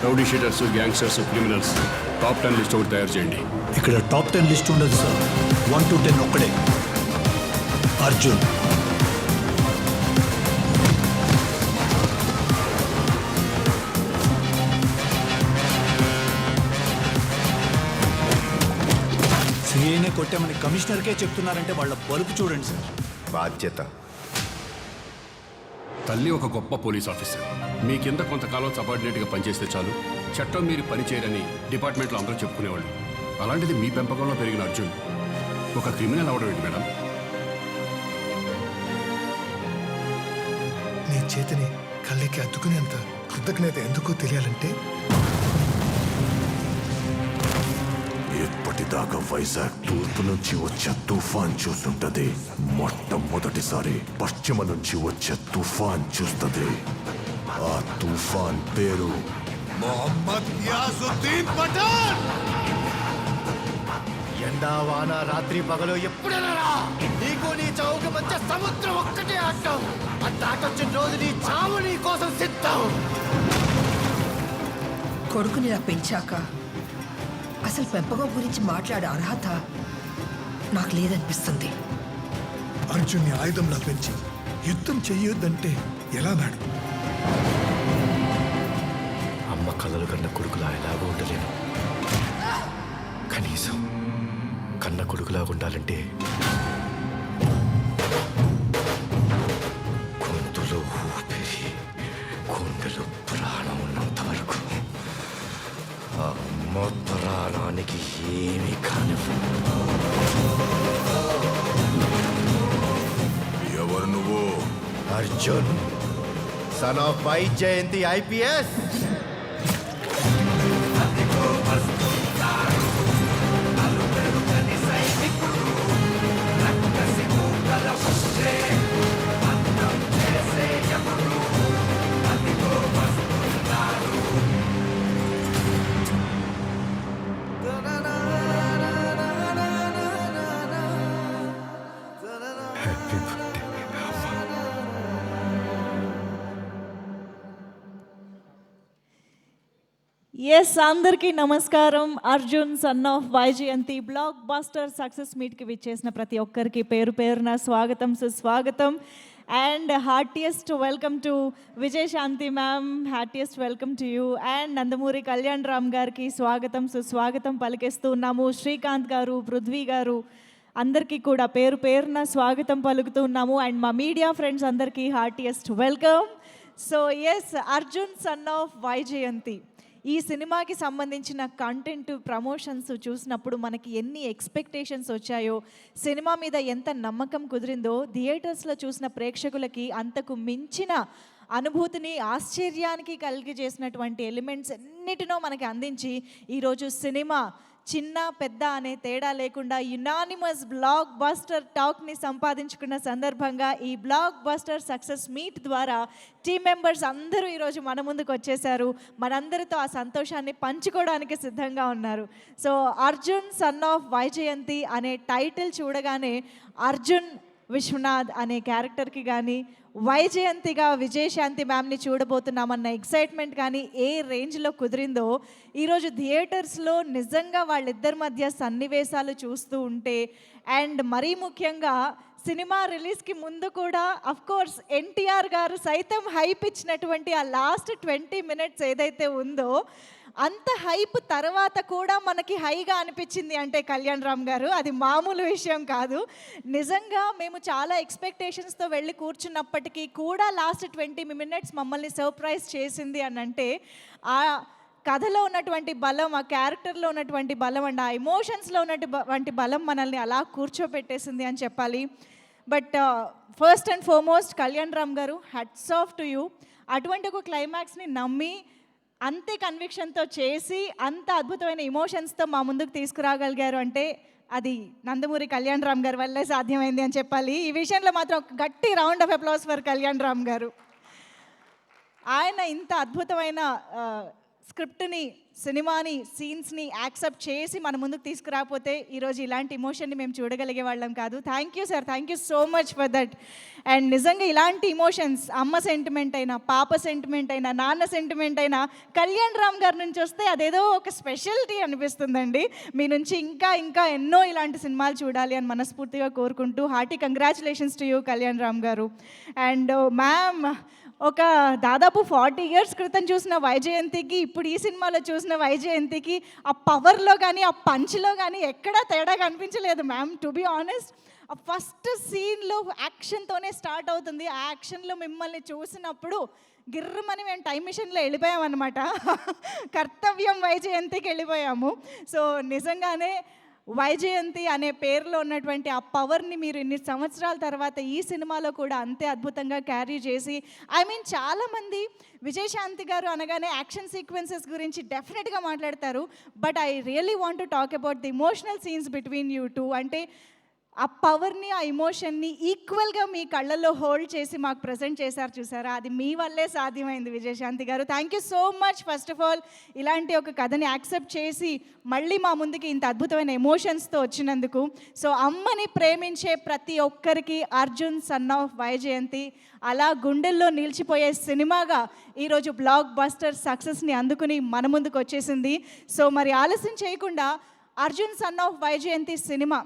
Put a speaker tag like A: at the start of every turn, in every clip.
A: Rowdy sheeters, gangsters, criminals top 10 list ఒకటి తయారు చేయండి.
B: ఇక్కడ టాప్ 10 లిస్ట్ ఉండదు సార్. 1 to 10 ఒక్కడే. అర్జున్. సీఏనే కొట్టామని కమిషనర్కే చెప్తున్నారంటే వాళ్ళ బలుపు చూడండి సార్.
C: బాధ్యత.
A: తల్లి ఒక గొప్ప పోలీస్ ఆఫీసర్. మీ కింద కొంతకాలం సబార్డినేట్గా పనిచేస్తే చాలు, చట్టం మీరు పనిచేయరని డిపార్ట్మెంట్లో అందరూ చెప్పుకునేవాళ్ళు. అలాంటిది మీ పెంపకంలో పెరిగిన అర్జున్ ఒక క్రిమినల్ అవడం ఏంటి మేడం?
D: నీ చేతిని కళ్ళకి అద్దుకునేంత కృతజ్ఞత ఎందుకో తెలియాలంటే
C: ఎప్పటిదాకా వైజాగ్ తూర్పు నుంచి వచ్చే తుఫాన్ చూస్తుంటది, మొట్టమొదటిసారి పశ్చిమ నుంచి వచ్చే తుఫాన్ చూస్తుంది. ఆ తుఫాన్ పేరు మొహమ్మద్ యాజుద్దీన్ పఠాన్.
E: ఎండా వాన రాత్రి పగలు ఎప్పుడైనా నీకు నీ చౌక మధ్య సముద్రం ఒక్కటే ఆటం. అట్టాటొచ్చిన రోజు నీ చావు నీ కోసం సిద్ధం.
F: కొడుకుని ఇలా పెంచాక అసలు పెంపకం గురించి మాట్లాడే అర్హత నాకు లేదనిపిస్తుంది.
D: అర్జున్ని ఆయుధంలా పెంచి యుద్ధం చెయ్యొద్దంటే ఎలా మేడం?
E: అమ్మ కళ్ళలు కన్న కొడుకులా ఎలాగో ఉండలేను. కనీసం కన్న కొడుకులా ఉండాలంటే గొంతులో ఊపిరి, గుండెలో ప్రాణం ఉన్నంత వరకు అమ్మ ప్రాణానికి ఏమి కానివ్వు.
C: ఎవరు నువ్వు?
E: Arjun, son of Vyjayanthi IPS.
G: Yes, అందరికీ నమస్కారం. Arjun son of Vyjayanthi blockbuster success మీట్కి విచ్చేసిన ప్రతి ఒక్కరికి పేరు పేరున స్వాగతం, సుస్వాగతం. And heartiest welcome to Vijayashanti ma'am, heartiest welcome to you. And Nandamuri Kalyan Ram గారికి స్వాగతం, సుస్వాగతం పలికేస్తూ ఉన్నాము. శ్రీకాంత్ గారు, పృథ్వీ గారు, అందరికీ కూడా పేరు పేరున స్వాగతం పలుకుతూ ఉన్నాము. అండ్ మా మీడియా ఫ్రెండ్స్ అందరికీ heartiest welcome. So yes, Arjun son of Vaijayanthi ఈ సినిమాకి సంబంధించిన కంటెంట్, ప్రమోషన్స్ చూసినప్పుడు మనకి ఎన్ని ఎక్స్పెక్టేషన్స్ వచ్చాయో, సినిమా మీద ఎంత నమ్మకం కుదిరిందో, థియేటర్స్లో చూసిన ప్రేక్షకులకి అంతకు మించిన అనుభూతిని, ఆశ్చర్యానికి కలిగజేసినటువంటి ఎలిమెంట్స్ ఎన్నిటినో మనకి అందించి ఈరోజు సినిమా చిన్న పెద్ద అనే తేడా లేకుండా యునానిమస్ బ్లాక్ బస్టర్ టాక్ని సంపాదించుకున్న సందర్భంగా ఈ బ్లాక్ బస్టర్ సక్సెస్ మీట్ ద్వారా టీమ్ మెంబర్స్ అందరూ ఈరోజు మన ముందుకు వచ్చేసారు. మనందరితో ఆ సంతోషాన్ని పంచుకోవడానికి సిద్ధంగా ఉన్నారు. So Arjun son of Vyjayanthi అనే టైటిల్ చూడగానే అర్జున్ విశ్వనాథ్ అనే క్యారెక్టర్కి కానీ, వైజయంతిగా విజయశాంతి మ్యామ్ని చూడబోతున్నామన్న ఎక్సైట్మెంట్ కానీ ఏ రేంజ్లో కుదిరిందో ఈరోజు థియేటర్స్లో నిజంగా వాళ్ళిద్దరి మధ్య సన్నివేశాలు చూస్తూ ఉంటే, అండ్ మరీ ముఖ్యంగా సినిమా రిలీజ్కి ముందు కూడా అఫ్కోర్స్ ఎన్టీఆర్ గారు సైతం హైప్ ఇచ్చినటువంటి ఆ లాస్ట్ 20 minutes ఏదైతే ఉందో, అంత హైప్ తర్వాత కూడా మనకి హైగా అనిపించింది అంటే కళ్యాణ్ రామ్ గారు, అది మామూలు విషయం కాదు. నిజంగా మేము చాలా ఎక్స్పెక్టేషన్స్తో వెళ్ళి కూర్చున్నప్పటికీ కూడా లాస్ట్ 20 minutes మమ్మల్ని సర్ప్రైజ్ చేసింది అని అంటే, ఆ కథలో ఉన్నటువంటి బలం, ఆ క్యారెక్టర్లో ఉన్నటువంటి బలం అండ్ ఆ ఎమోషన్స్లో ఉన్నటువంటి బలం మనల్ని అలా కూర్చోపెట్టేసింది అని చెప్పాలి. But first and foremost Kalyan Ram గారు, హ్యాట్స్ ఆఫ్ టు యూ. అటువంటి ఒక క్లైమాక్స్ని నమ్మి అంతే కన్విక్షన్తో చేసి అంత అద్భుతమైన ఎమోషన్స్తో మా ముందుకు తీసుకురాగలిగారు అంటే అది నందమూరి కళ్యాణ్ రామ్ గారి వల్లే సాధ్యమైంది అని చెప్పాలి. ఈ విషయంలో మాత్రం ఒక గట్టి round of applause for Kalyan Ram గారు. ఆయన ఇంత అద్భుతమైన స్క్రిప్ట్ని, సినిమాని, సీన్స్ని యాక్సెప్ట్ చేసి మన ముందుకు తీసుకురాకపోతే ఈరోజు ఇలాంటి ఇమోషన్ని మేము చూడగలిగే వాళ్ళం కాదు. Thank you sir, thank you so much for that. And నిజంగా ఇలాంటి ఇమోషన్స్ అమ్మ సెంటిమెంట్ అయినా, పాప సెంటిమెంట్ అయినా, నాన్న సెంటిమెంట్ అయినా కళ్యాణ్ రామ్ గారి నుంచి వస్తే అదేదో ఒక స్పెషాలిటీ అనిపిస్తుందండి. మీ నుంచి ఇంకా ఇంకా ఎన్నో ఇలాంటి సినిమాలు చూడాలి అని మనస్ఫూర్తిగా కోరుకుంటూ hearty congratulations to you Kalyan Ram గారు. అండ్ మ్యామ్, ఒక దాదాపు 40 years క్రితం చూసిన వైజయంతికి ఇప్పుడు ఈ సినిమాలో చూసిన వైజయంతికి ఆ పవర్లో కానీ ఆ పంచ్లో కానీ ఎక్కడా తేడా కనిపించలేదు మ్యామ్. టు బీ ఆనెస్ట్, ఆ ఫస్ట్ సీన్లో యాక్షన్తోనే స్టార్ట్ అవుతుంది. ఆ యాక్షన్లో మిమ్మల్ని చూసినప్పుడు గిర్రమని మేము టైం మిషన్లో వెళ్ళిపోయామన్నమాట. కర్తవ్యం వైజయంతికి వెళ్ళిపోయాము. సో నిజంగానే వైజయంతి అనే పేరులో ఉన్నటువంటి ఆ పవర్ని మీరు ఇన్ని సంవత్సరాల తర్వాత ఈ సినిమాలో కూడా అంతే అద్భుతంగా క్యారీ చేసి, చాలామంది విజయశాంతి గారు అనగానే యాక్షన్ సీక్వెన్సెస్ గురించి డెఫినెట్గా మాట్లాడతారు. But I really want to talk about the emotional scenes between you two. అంటే ఆ పవర్ని, ఆ ఎమోషన్ని ఈక్వల్గా మీ కళ్ళల్లో హోల్డ్ చేసి మాకు ప్రజెంట్ చేశారు చూసారా, అది మీ వల్లే సాధ్యమైంది విజయశాంతి గారు. Thank you so much. First of all ఇలాంటి ఒక కథని యాక్సెప్ట్ చేసి మళ్ళీ మా ముందుకి ఇంత అద్భుతమైన ఎమోషన్స్తో వచ్చినందుకు. సో అమ్మని ప్రేమించే ప్రతి ఒక్కరికి అర్జున్ సన్ ఆఫ్ వైజయంతి అలా గుండెల్లో నిలిచిపోయే సినిమాగా ఈరోజు బ్లాక్ బస్టర్ సక్సెస్ని అందుకుని మన ముందుకు వచ్చేసింది. సో మరి ఆలస్యం చేయకుండా Arjun son of Vyjayanthi cinema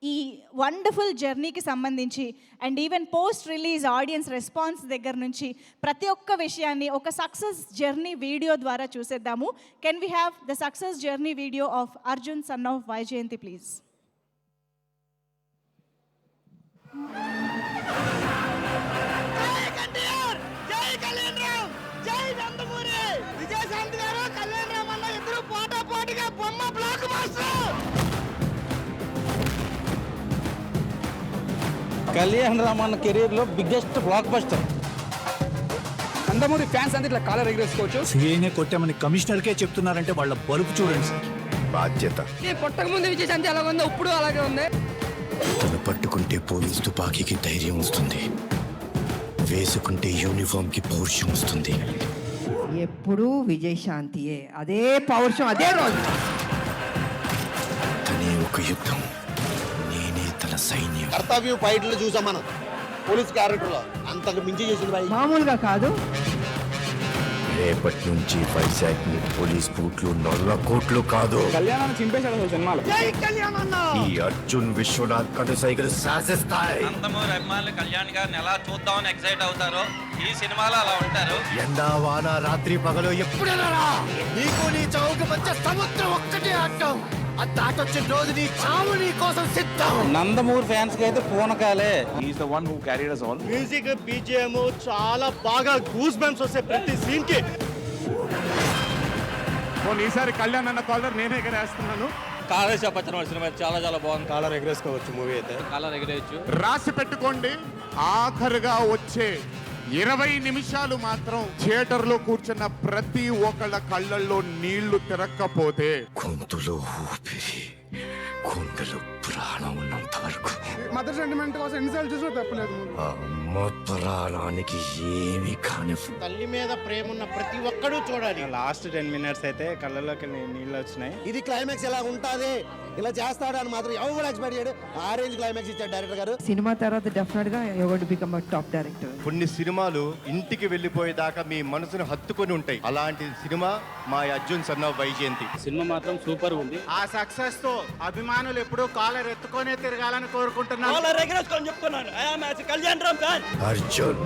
G: ఈ వండర్ఫుల్ జర్నీకి సంబంధించి and even post release audience response దగ్గర నుంచి ప్రతి ఒక్క విషయాన్ని ఒక సక్సెస్ జర్నీ వీడియో ద్వారా చూసేద్దాము. Can we have the success journey video of Arjun son of Vyjayanthi please?
H: Kalyan Ram అన్న కెరీర్లో biggest block buster.
I: Nandamuri fans అంతా ఇట్లా కాలర్ ఎగరేసుకోవచ్చు.
B: సీఏనే కొట్టామని కమిషనర్కే చెప్తున్నారంటే వాళ్ళ బలుపు చూడండి సార్.
C: బాధ్యత.
I: పొట్టక ముందు విజయశాంతి ఎలా ఉందో ఇప్పుడు అలాగే ఉంది.
C: తను పట్టుకుంటే పోలీస్ తుపాకీకి ధైర్యం వస్తుంది, వేసుకుంటే యూనిఫామ్కి పౌరుషం వస్తుంది.
F: ఎప్పుడూ విజయశాంతియే, అదే పౌరుషం, అదే రోజు.
C: తనే ఒక యుద్ధం, నేనే తన సైన్యం.
E: కర్తవ్యం ఫైట్లు చూసాం మనం పోలీస్ క్యారెక్టర్లో, అంతకు మించి చేసింది
F: మామూలుగా కాదు.
C: రేపటి నుంచి వైజాగ్ ని పోలీస్ బూట్లు 100 కోట్లు కాదు.
I: కళ్యాణాన్ని చింపేశాడు అసలు సినిమాలో.
C: ఈ అర్జున్ విశ్వనాథ్ కనుసైగలు శాసిస్తాయి.
J: నందమూరి అభిమానులు కళ్యాణ్ గారిని ఎలా చూద్దామని ఎక్సైట్ అవుతారో ఈ సినిమాలో అలా ఉంటారు.
E: ఎండా వాన రాత్రి పగలు ఎప్పుడైనా నీకు నీ చౌక మధ్య సముద్రం ఒక్కటే ఆటం. ఆ దాటొచ్చిన రోజు నీ చావు నీ కోసం సిద్ధం.
H: నందమూరి ఫ్యాన్స్ కి అయితే పూనకాలే.
I: Is the one who carried us all.
E: Music, BGM చాలా బాగా గూస్ బంప్స్ వస్తాయి ప్రతి సీన్ కి.
I: ఈసారి కళ్యాణ్ అన్న కాలర్ నేనే ఎగరేస్తున్నాను.
J: కాలర్ చెప్పచ్చు సినిమా చాలా చాలా బాగుంది.
E: కాలర్ ఎగరేసుకోవచ్చు మూవీ అయితే.
J: కాలర్ ఎగరేయచ్చు.
I: రాసి పెట్టుకోండి, ఆఖరుగా వచ్చే 20 నిమిషాలు మాత్రం థియేటర్ లో కూర్చున్న ప్రతి ఒక్కళ్ళ కళ్ళల్లో నీళ్లు తిరక్కపోతే
C: గొంతులో ఊపిరి, గుండెలో ప్రాణం ఉన్నంత వరకు
I: మదర్ సెంటిమెంట్ కోసం ఎన్నిసార్లు చూసినా తప్పలేదు.
C: ఆ అమ్మ ప్రాణానికి ఏమి కాని
E: తల్లి మీద ప్రేమ ఉన్న ప్రతి ఒక్కడూ చూడాలి.
H: లాస్ట్ 10 minutes అయితే కళ్ళలోకి నీళ్ళు వచ్చినాయి.
E: ఇది క్లైమాక్స్ ఎలా ఉంటాది, ఇలా చేస్తాడు అని మాత్రం ఎవరు కూడా ఎక్స్పెక్ట్ చేయడు. ఆ రేంజ్ క్లైమాక్స్ ఇచ్చాడు డైరెక్టర్ గారు.
F: సినిమా తర్వాత డెఫినెట్ గా you going to become a top director.
K: కొన్ని సినిమాలు ఇంటికి వెళ్ళిపోయేదాకా మీ మనసును హత్తుకొని ఉంటాయి. అలాంటి సినిమా మా Arjun son of Vyjayanthi.
J: Cinema మాత్రం సూపర్ ఉంది.
E: ఆ సక్సెస్ తో అభిమానులు ఎప్పుడూ కాలర్ ఎత్తుకొనే తిరగాలని కోరుకుంటున్నారు.
C: Arjun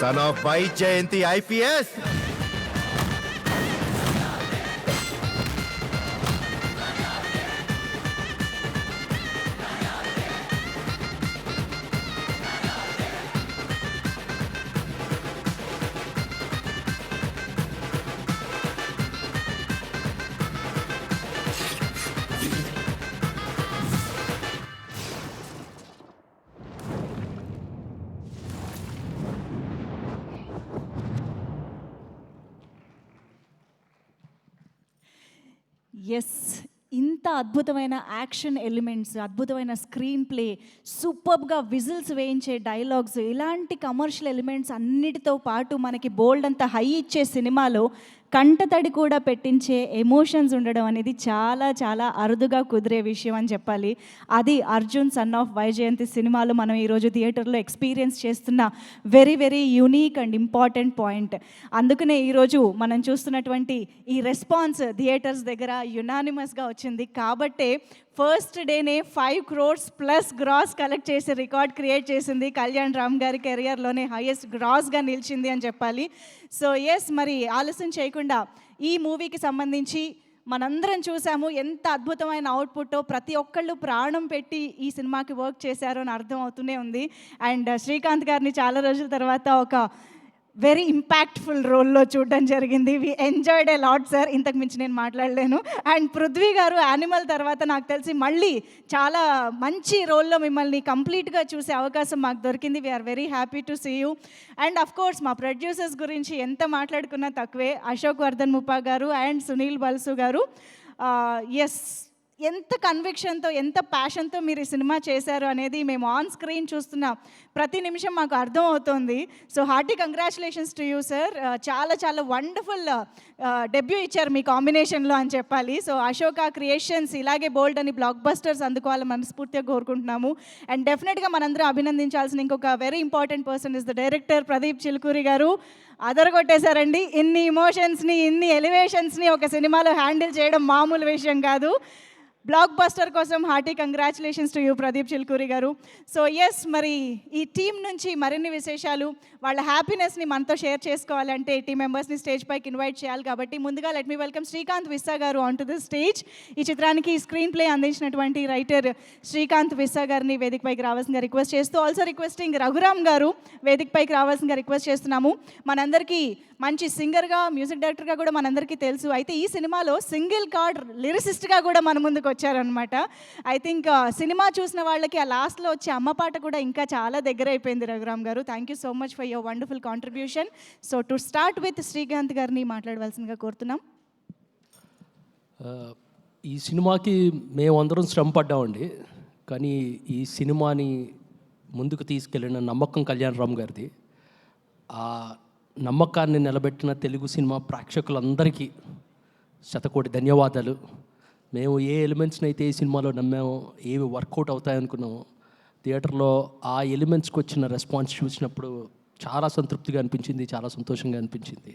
C: son of Vaijayanthi IPS.
G: Yes, ఇంత అద్భుతమైన యాక్షన్ ఎలిమెంట్స్, అద్భుతమైన స్క్రీన్ ప్లే, సూపర్గా విజిల్స్ వేయించే డైలాగ్స్, ఇలాంటి కమర్షియల్ ఎలిమెంట్స్ అన్నిటితో పాటు మనకి బోల్డ్ అంత హై ఇచ్చే సినిమాలో కంటతడి కూడా పెట్టించే ఎమోషన్స్ ఉండడం అనేది చాలా చాలా అరుదుగా కుదిరే విషయం అని చెప్పాలి. అది అర్జున్ సన్ ఆఫ్ వైజయంతి సినిమాలో మనం ఈరోజు థియేటర్లో ఎక్స్పీరియన్స్ చేస్తున్న very very unique and important point. అందుకనే ఈరోజు మనం చూస్తున్నటువంటి ఈ రెస్పాన్స్ థియేటర్స్ దగ్గర యునానిమస్గా వచ్చింది. కాబట్టే ఫస్ట్ డేనే 5 crores ప్లస్ గ్రాస్ కలెక్ట్ చేసి రికార్డ్ క్రియేట్ చేసింది. కళ్యాణ్ రామ్ గారి కెరియర్లోనే హైయెస్ట్ గ్రాస్గా నిలిచింది అని చెప్పాలి. సో ఎస్, మరి ఆలస్యం చేయకుండా ఈ మూవీకి సంబంధించి మనందరం చూసాము ఎంత అద్భుతమైన అవుట్పుట్టో, ప్రతి ఒక్కళ్ళు ప్రాణం పెట్టి ఈ సినిమాకి వర్క్ చేశారో అని అర్థం అవుతూనే ఉంది. అండ్ శ్రీకాంత్ గారిని చాలా రోజుల తర్వాత ఒక వెరీ ఇంపాక్ట్ఫుల్ రోల్లో చూడడం జరిగింది. We enjoyed a lot sir, ఇంతకు మించి నేను మాట్లాడలేను. అండ్ పృథ్వీ గారు యానిమల్ తర్వాత నాకు తెలిసి మళ్ళీ చాలా మంచి రోల్లో మిమ్మల్ని కంప్లీట్గా చూసే అవకాశం మాకు దొరికింది. We are very happy to see you. And of course మా ప్రొడ్యూసర్స్ గురించి ఎంత మాట్లాడుకున్నా తక్కువే. అశోక్ వర్ధన్ ముప్పా గారు అండ్ సునీల్ బల్సు గారు, ఎస్, ఎంత కన్విక్షన్తో ఎంత ప్యాషన్తో మీరు ఈ సినిమా చేశారు అనేది మేము ఆన్ స్క్రీన్ చూస్తున్న ప్రతి నిమిషం మాకు అర్థం అవుతుంది. So hearty congratulations to you sir. చాలా చాలా వండర్ఫుల్ డెబ్యూ ఇచ్చారు మీ కాంబినేషన్లో అని చెప్పాలి. సో అశోక క్రియేషన్స్ ఇలాగే బోల్డ్ అని బ్లాక్ బస్టర్స్ అందుకోవాలని మనస్ఫూర్తిగా కోరుకుంటున్నాము. అండ్ డెఫినెట్గా మనందరం అభినందించాల్సిన ఇంకొక very important person is the director Pradeep Chilukuri గారు. అదరగొట్టేశారండి. ఇన్ని ఇమోషన్స్ని, ఇన్ని ఎలివేషన్స్ని ఒక సినిమాలో హ్యాండిల్ చేయడం మామూలు విషయం కాదు. బ్లాక్ బస్టర్ కోసం hearty congratulations to you Pradeep Chilukuri గారు. సో ఎస్, మరి ఈ టీం నుంచి మరిన్ని విశేషాలు, వాళ్ళ హ్యాపీనెస్ని మనతో షేర్ చేసుకోవాలంటే టీం మెంబర్స్ని స్టేజ్ పైకి ఇన్వైట్ చేయాలి. కాబట్టి ముందుగా లెట్ మీ వెల్కమ్ శ్రీకాంత్ విస్సా గారు ఆన్ టు ది స్టేజ్. ఈ చిత్రానికి స్క్రీన్ ప్లే అందించినటువంటి రైటర్ శ్రీకాంత్ విస్సా గారిని వేదిక పైకి రావాల్సిందిగా రిక్వెస్ట్ చేస్తూ, ఆల్సో రిక్వెస్టింగ్ రఘురామ్ గారు వేదిక పైకి రావాల్సిందిగా రిక్వెస్ట్ చేస్తున్నాము. మనందరికీ మంచి సింగర్గా, మ్యూజిక్ డైరెక్టర్గా కూడా మనందరికీ తెలుసు. అయితే ఈ సినిమాలో సింగిల్ కార్డ్ లిరిసిస్ట్గా కూడా మన ముందుకు వచ్చారనమాట. ఐ థింక్ సినిమా చూసిన వాళ్ళకి ఆ లాస్ట్లో వచ్చే అమ్మ పాట కూడా ఇంకా చాలా దగ్గర అయిపోయింది. రఘురామ్ గారు, thank you so much for your wonderful contribution. So to start with Srikanth గారిని మాట్లాడవలసిందిగా కోరుతున్నాం.
L: ఈ సినిమాకి మేమందరం శ్రమ పడ్డామండి, కానీ ఈ సినిమాని ముందుకు తీసుకెళ్ళిన నమ్మకం కళ్యాణ్ రామ్ గారిది. ఆ నమ్మకాన్ని నిలబెట్టిన తెలుగు సినిమా ప్రేక్షకులందరికీ శతకోటి ధన్యవాదాలు. మేము ఏ ఎలిమెంట్స్ని అయితే ఈ సినిమాలో నమ్మామో, ఏవి వర్కౌట్ అవుతాయనుకున్నామో, థియేటర్లో ఆ ఎలిమెంట్స్కి వచ్చిన రెస్పాన్స్ చూసినప్పుడు చాలా సంతృప్తిగా అనిపించింది, చాలా సంతోషంగా అనిపించింది.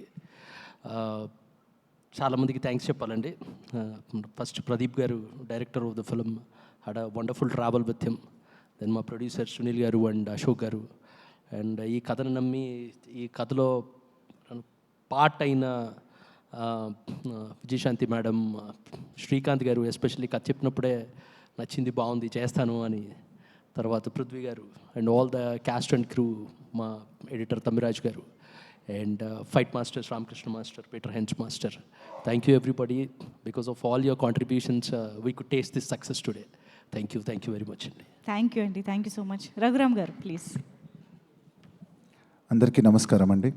L: చాలామందికి థ్యాంక్స్ చెప్పాలండి. First Pradeep garu, director of the film, had a wonderful travel with him. Then మా producer Sunil garu and Ashok garu. And ఈ కథను నమ్మి ఈ కథలో పార్ట్ అయిన విజయశాంతి మేడం, శ్రీకాంత్ గారు ఎస్పెషల్లీ కథ చెప్పినప్పుడే నచ్చింది, బాగుంది, చేస్తాను అని. తర్వాత పృథ్వీ గారు and all the cast and crew, మా ఎడిటర్ తమిరాజ్ గారు and fight masters Ramakrishna master, Peter hence master. Thank you everybody. Because of all your contributions we could taste this success today. Thank you very much అండి.
G: Thank you అండి, thank you so much. Raghuram గారు please.
M: అందరికీ నమస్కారం అండి.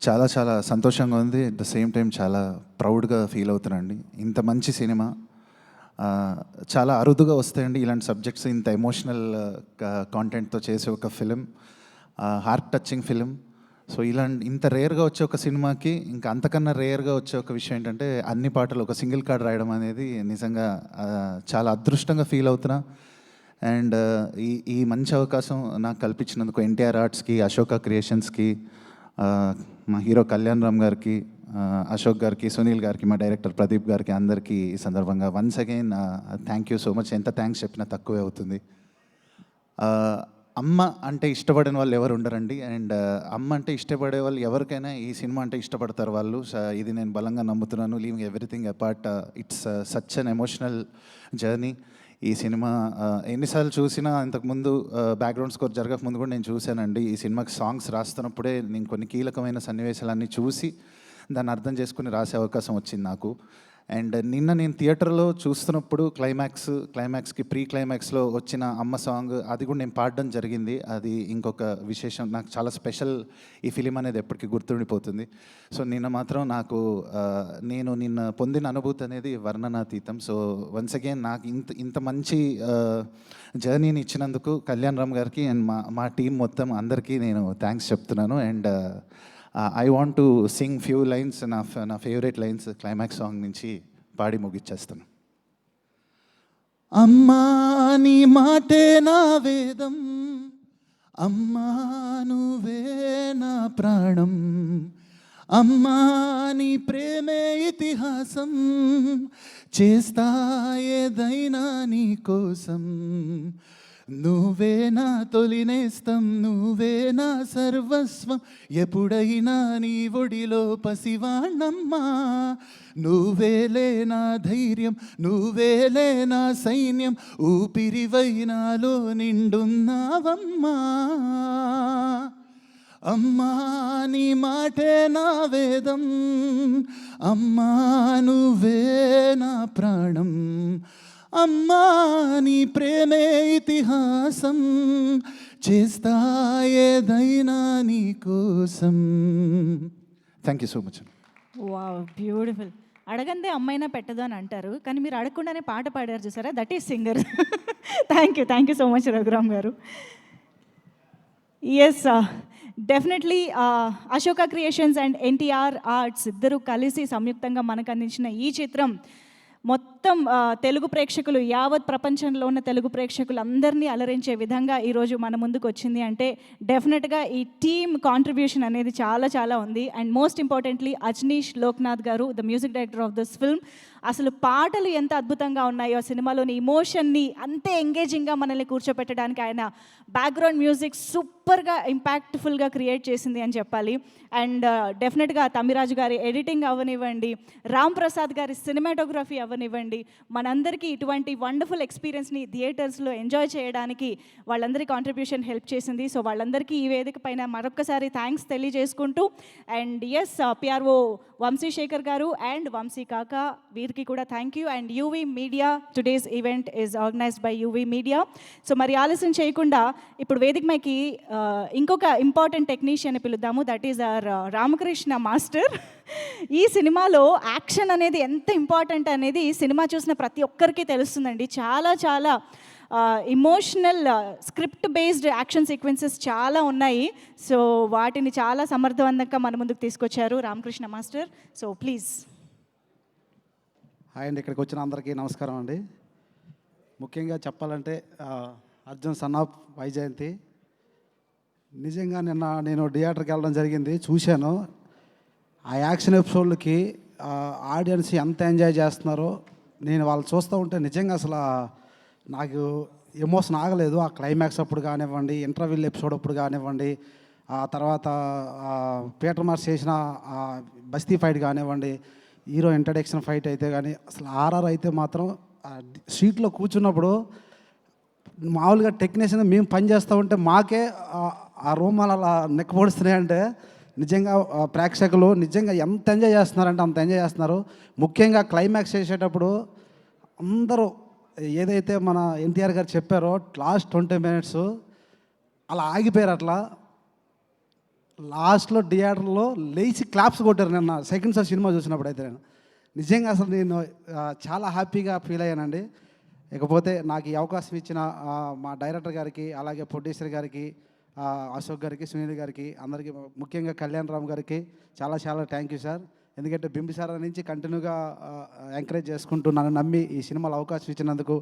M: చాలా చాలా సంతోషంగా ఉంది, అట్ ద సేమ్ టైం చాలా ప్రౌడ్గా ఫీల్ అవుతున్నానండి. ఇంత మంచి సినిమా చాలా అరుదుగా వస్తాయండి ఇలాంటి సబ్జెక్ట్స్, ఇంత ఎమోషనల్ కాంటెంట్తో చేసే ఒక film, heart touching film. So ఇంత రేర్గా వచ్చే ఒక సినిమాకి ఇంకా అంతకన్నా రేర్గా వచ్చే ఒక విషయం ఏంటంటే అన్ని పాటలు ఒక సింగిల్ కార్డ్ రాయడం అనేది నిజంగా చాలా అదృష్టంగా ఫీల్ అవుతున్నా. అండ్ ఈ మంచి అవకాశం నాకు కల్పించినందుకు ఎన్టీఆర్ ఆర్ట్స్కి, అశోక క్రియేషన్స్కి, మా హీరో కళ్యాణ్ రామ్ గారికి, అశోక్ గారికి, సునీల్ గారికి, మా డైరెక్టర్ ప్రదీప్ గారికి, అందరికీ ఈ సందర్భంగా once again thank you so much. ఎంత థ్యాంక్స్ చెప్పినా తక్కువే అవుతుంది. అమ్మ అంటే ఇష్టపడిన వాళ్ళు ఎవరు ఉండరండి. అండ్ అమ్మ అంటే ఇష్టపడే వాళ్ళు ఎవరికైనా ఈ సినిమా అంటే ఇష్టపడతారు వాళ్ళు. ఇది నేను బలంగా నమ్ముతున్నాను. Leaving everything apart, it's such an emotional journey. ఈ సినిమా ఎన్నిసార్లు చూసినా, ఇంతకుముందు బ్యాక్గ్రౌండ్ స్కోర్ జరగకముందు కూడా నేను చూశానండి. ఈ సినిమాకి సాంగ్స్ రాస్తున్నప్పుడే నేను కొన్ని కీలకమైన సన్నివేశాలన్నీ చూసి దాన్ని అర్థం చేసుకుని రాసే అవకాశం వచ్చింది నాకు. అండ్ నిన్న నేను థియేటర్లో చూస్తున్నప్పుడు క్లైమాక్స్కి ప్రీ క్లైమాక్స్లో వచ్చిన అమ్మ సాంగ్, అది కూడా నేను పాడడం జరిగింది. అది ఇంకొక విశేషం, నాకు చాలా స్పెషల్. ఈ ఫిలిం అనేది ఎప్పటికీ గుర్తుండిపోతుంది. సో నిన్న మాత్రం నాకు నేను నిన్న పొందిన అనుభూతి అనేది వర్ణనాతీతం. సో వన్స్ అగైన్ నాకు ఇంత మంచి జర్నీని ఇచ్చినందుకు కళ్యాణ్ రామ్ గారికి అండ్ మా టీం మొత్తం అందరికీ నేను థ్యాంక్స్ చెప్తున్నాను. And I want to sing few lines, నా ఫేవరెట్ లైన్స్ క్లైమాక్స్ సాంగ్ నుంచి పాడి ముగిచ్చేస్తాను. అమ్మా నీ మాటే నా వేదం, అమ్మా నువ్వే నా ప్రాణం, అమ్మా నీ ప్రేమే ఇతిహాసం, చేస్తా ఏదైనా నీ కోసం, నువ్వే నా తొలినేస్తం, నువ్వే నా సర్వస్వం, ఎప్పుడైనా నీ ఒడిలో పసివాణమ్మా, నువ్వేలే నా ధైర్యం, నువ్వేలే నా సైన్యం, ఊపిరివై నాలో నిండున్నావమ్మా. అమ్మా నీ మాటే నా వేదం, అమ్మా నువ్వే నా ప్రాణం, అమ్మా నీ ప్రేమే ఇతిహాసం, చేస్తా ఏదైనా నీ కోసం. Thank you so much.
G: Wow, beautiful. అడగందే అమ్మైనా పెట్టదు అని అంటారు, కానీ మీరు అడగకుండానే పాట పాడారు చూసారా, that is singer. Thank you so much Raghuram గారు. Yes, definitely Ashoka creations and NTR arts ఇద్దరు కలిసి సంయుక్తంగా మనకు అందించిన ఈ చిత్రం మొత్తం తెలుగు ప్రేక్షకులు, యావత్ ప్రపంచంలో ఉన్న తెలుగు ప్రేక్షకులు అందరినీ అలరించే విధంగా ఈరోజు మన ముందుకు వచ్చింది అంటే డెఫినెట్గా ఈ టీమ్ కాంట్రిబ్యూషన్ అనేది చాలా చాలా ఉంది. And most importantly Ajaneesh Loknath గారు, the music director of this film. అసలు పాటలు ఎంత అద్భుతంగా ఉన్నాయో, సినిమాలోని ఇమోషన్ని అంతే ఎంగేజింగ్గా మనల్ని కూర్చోపెట్టడానికి ఆయన బ్యాక్గ్రౌండ్ మ్యూజిక్ సూపర్గా ఇంపాక్ట్ఫుల్గా క్రియేట్ చేసింది అని చెప్పాలి. అండ్ డెఫినెట్గా తమ్మిరాజు గారి ఎడిటింగ్ అవ్వనివ్వండి, రామ్ ప్రసాద్ గారి సినిమాటోగ్రఫీ అవ్వనివ్వండి, మనందరికీ ఇటువంటి వండర్ఫుల్ ఎక్స్పీరియన్స్ని థియేటర్స్లో ఎంజాయ్ చేయడానికి వాళ్ళందరి కాంట్రిబ్యూషన్ హెల్ప్ చేసింది. సో వాళ్ళందరికీ ఈ వేదిక పైన మరొకసారి థ్యాంక్స్ తెలియజేసుకుంటూ, అండ్ ఎస్ పిఆర్ఓ వంశీశేఖర్ గారు అండ్ వంశీ కాక వీరికి కూడా thank you. And UV media, today's event is organised by UV media. So మరి ఆలస్యం చేయకుండా ఇప్పుడు వేదిక మైకి ఇంకొక ఇంపార్టెంట్ టెక్నీషియన్ పిలుద్దాము, that is our Ramakrishna master. ఈ సినిమాలో యాక్షన్ అనేది ఎంత ఇంపార్టెంట్ అనేది సినిమా చూసిన ప్రతి ఒక్కరికి తెలుస్తుందండి. చాలా చాలా emotional script based action sequences చాలా ఉన్నాయి. సో వాటిని చాలా సమర్థవంతంగా మన ముందుకు తీసుకొచ్చారు Ramakrishna master. So please.
H: Hi అండి, ఇక్కడికి వచ్చిన అందరికీ నమస్కారం అండి. ముఖ్యంగా చెప్పాలంటే అర్జున్ సన్ ఆఫ్ వైజయంతి, నిజంగా నిన్న నేను థియేటర్కి వెళ్ళడం జరిగింది, చూశాను. ఆ యాక్షన్ ఎపిసోడ్లకి ఆడియన్స్ ఎంత ఎంజాయ్ చేస్తున్నారో నేను వాళ్ళు చూస్తూ ఉంటే నిజంగా అసలు నాకు ఎమోషన్ ఆగలేదు. ఆ క్లైమాక్స్ అప్పుడు కానివ్వండి, ఇంటర్వ్యూల్ ఎపిసోడ్ అప్పుడు కానివ్వండి, ఆ తర్వాత పీటర్ మార్స్ చేసిన బస్తీ ఫైట్ కానివ్వండి, హీరో ఇంట్రడక్షన్ ఫైట్ అయితే కానీ, అసలు ఆర్ఆర్ అయితే మాత్రం సీట్లో కూర్చున్నప్పుడు మామూలుగా టెక్నీషియన్ మేము పని చేస్తూ ఉంటే మాకే ఆ రూమాలు అలా నెక్కపొడుస్తున్నాయంటే నిజంగా ప్రేక్షకులు నిజంగా ఎంత ఎంజాయ్ చేస్తున్నారంటే అంత ఎంజాయ్ చేస్తున్నారు. ముఖ్యంగా క్లైమాక్స్ చేసేటప్పుడు అందరూ ఏదైతే మన ఎన్టీఆర్ గారు చెప్పారో లాస్ట్ 20 minutes అలా ఆగిపోయారు. అట్లా లాస్ట్లో థియేటర్లో లేచి క్లాప్స్ కొట్టారు నిన్న సెకండ్ షో సినిమా చూసినప్పుడు. అయితే నేను నిజంగా అసలు నేను చాలా హ్యాపీగా ఫీల్ అయ్యానండి. ఇకపోతే నాకు ఈ అవకాశం ఇచ్చిన మా డైరెక్టర్ గారికి, అలాగే ప్రొడ్యూసర్ గారికి, అశోక్ గారికి, సునీల్ గారికి, అందరికీ, ముఖ్యంగా కళ్యాణ్ రామ్ గారికి చాలా చాలా థ్యాంక్ యూ సార్. ఎందుకంటే బింబిసారా నుంచి కంటిన్యూగా ఎంకరేజ్ చేసుకుంటూ నన్ను నమ్మి ఈ సినిమాలో అవకాశం ఇచ్చినందుకు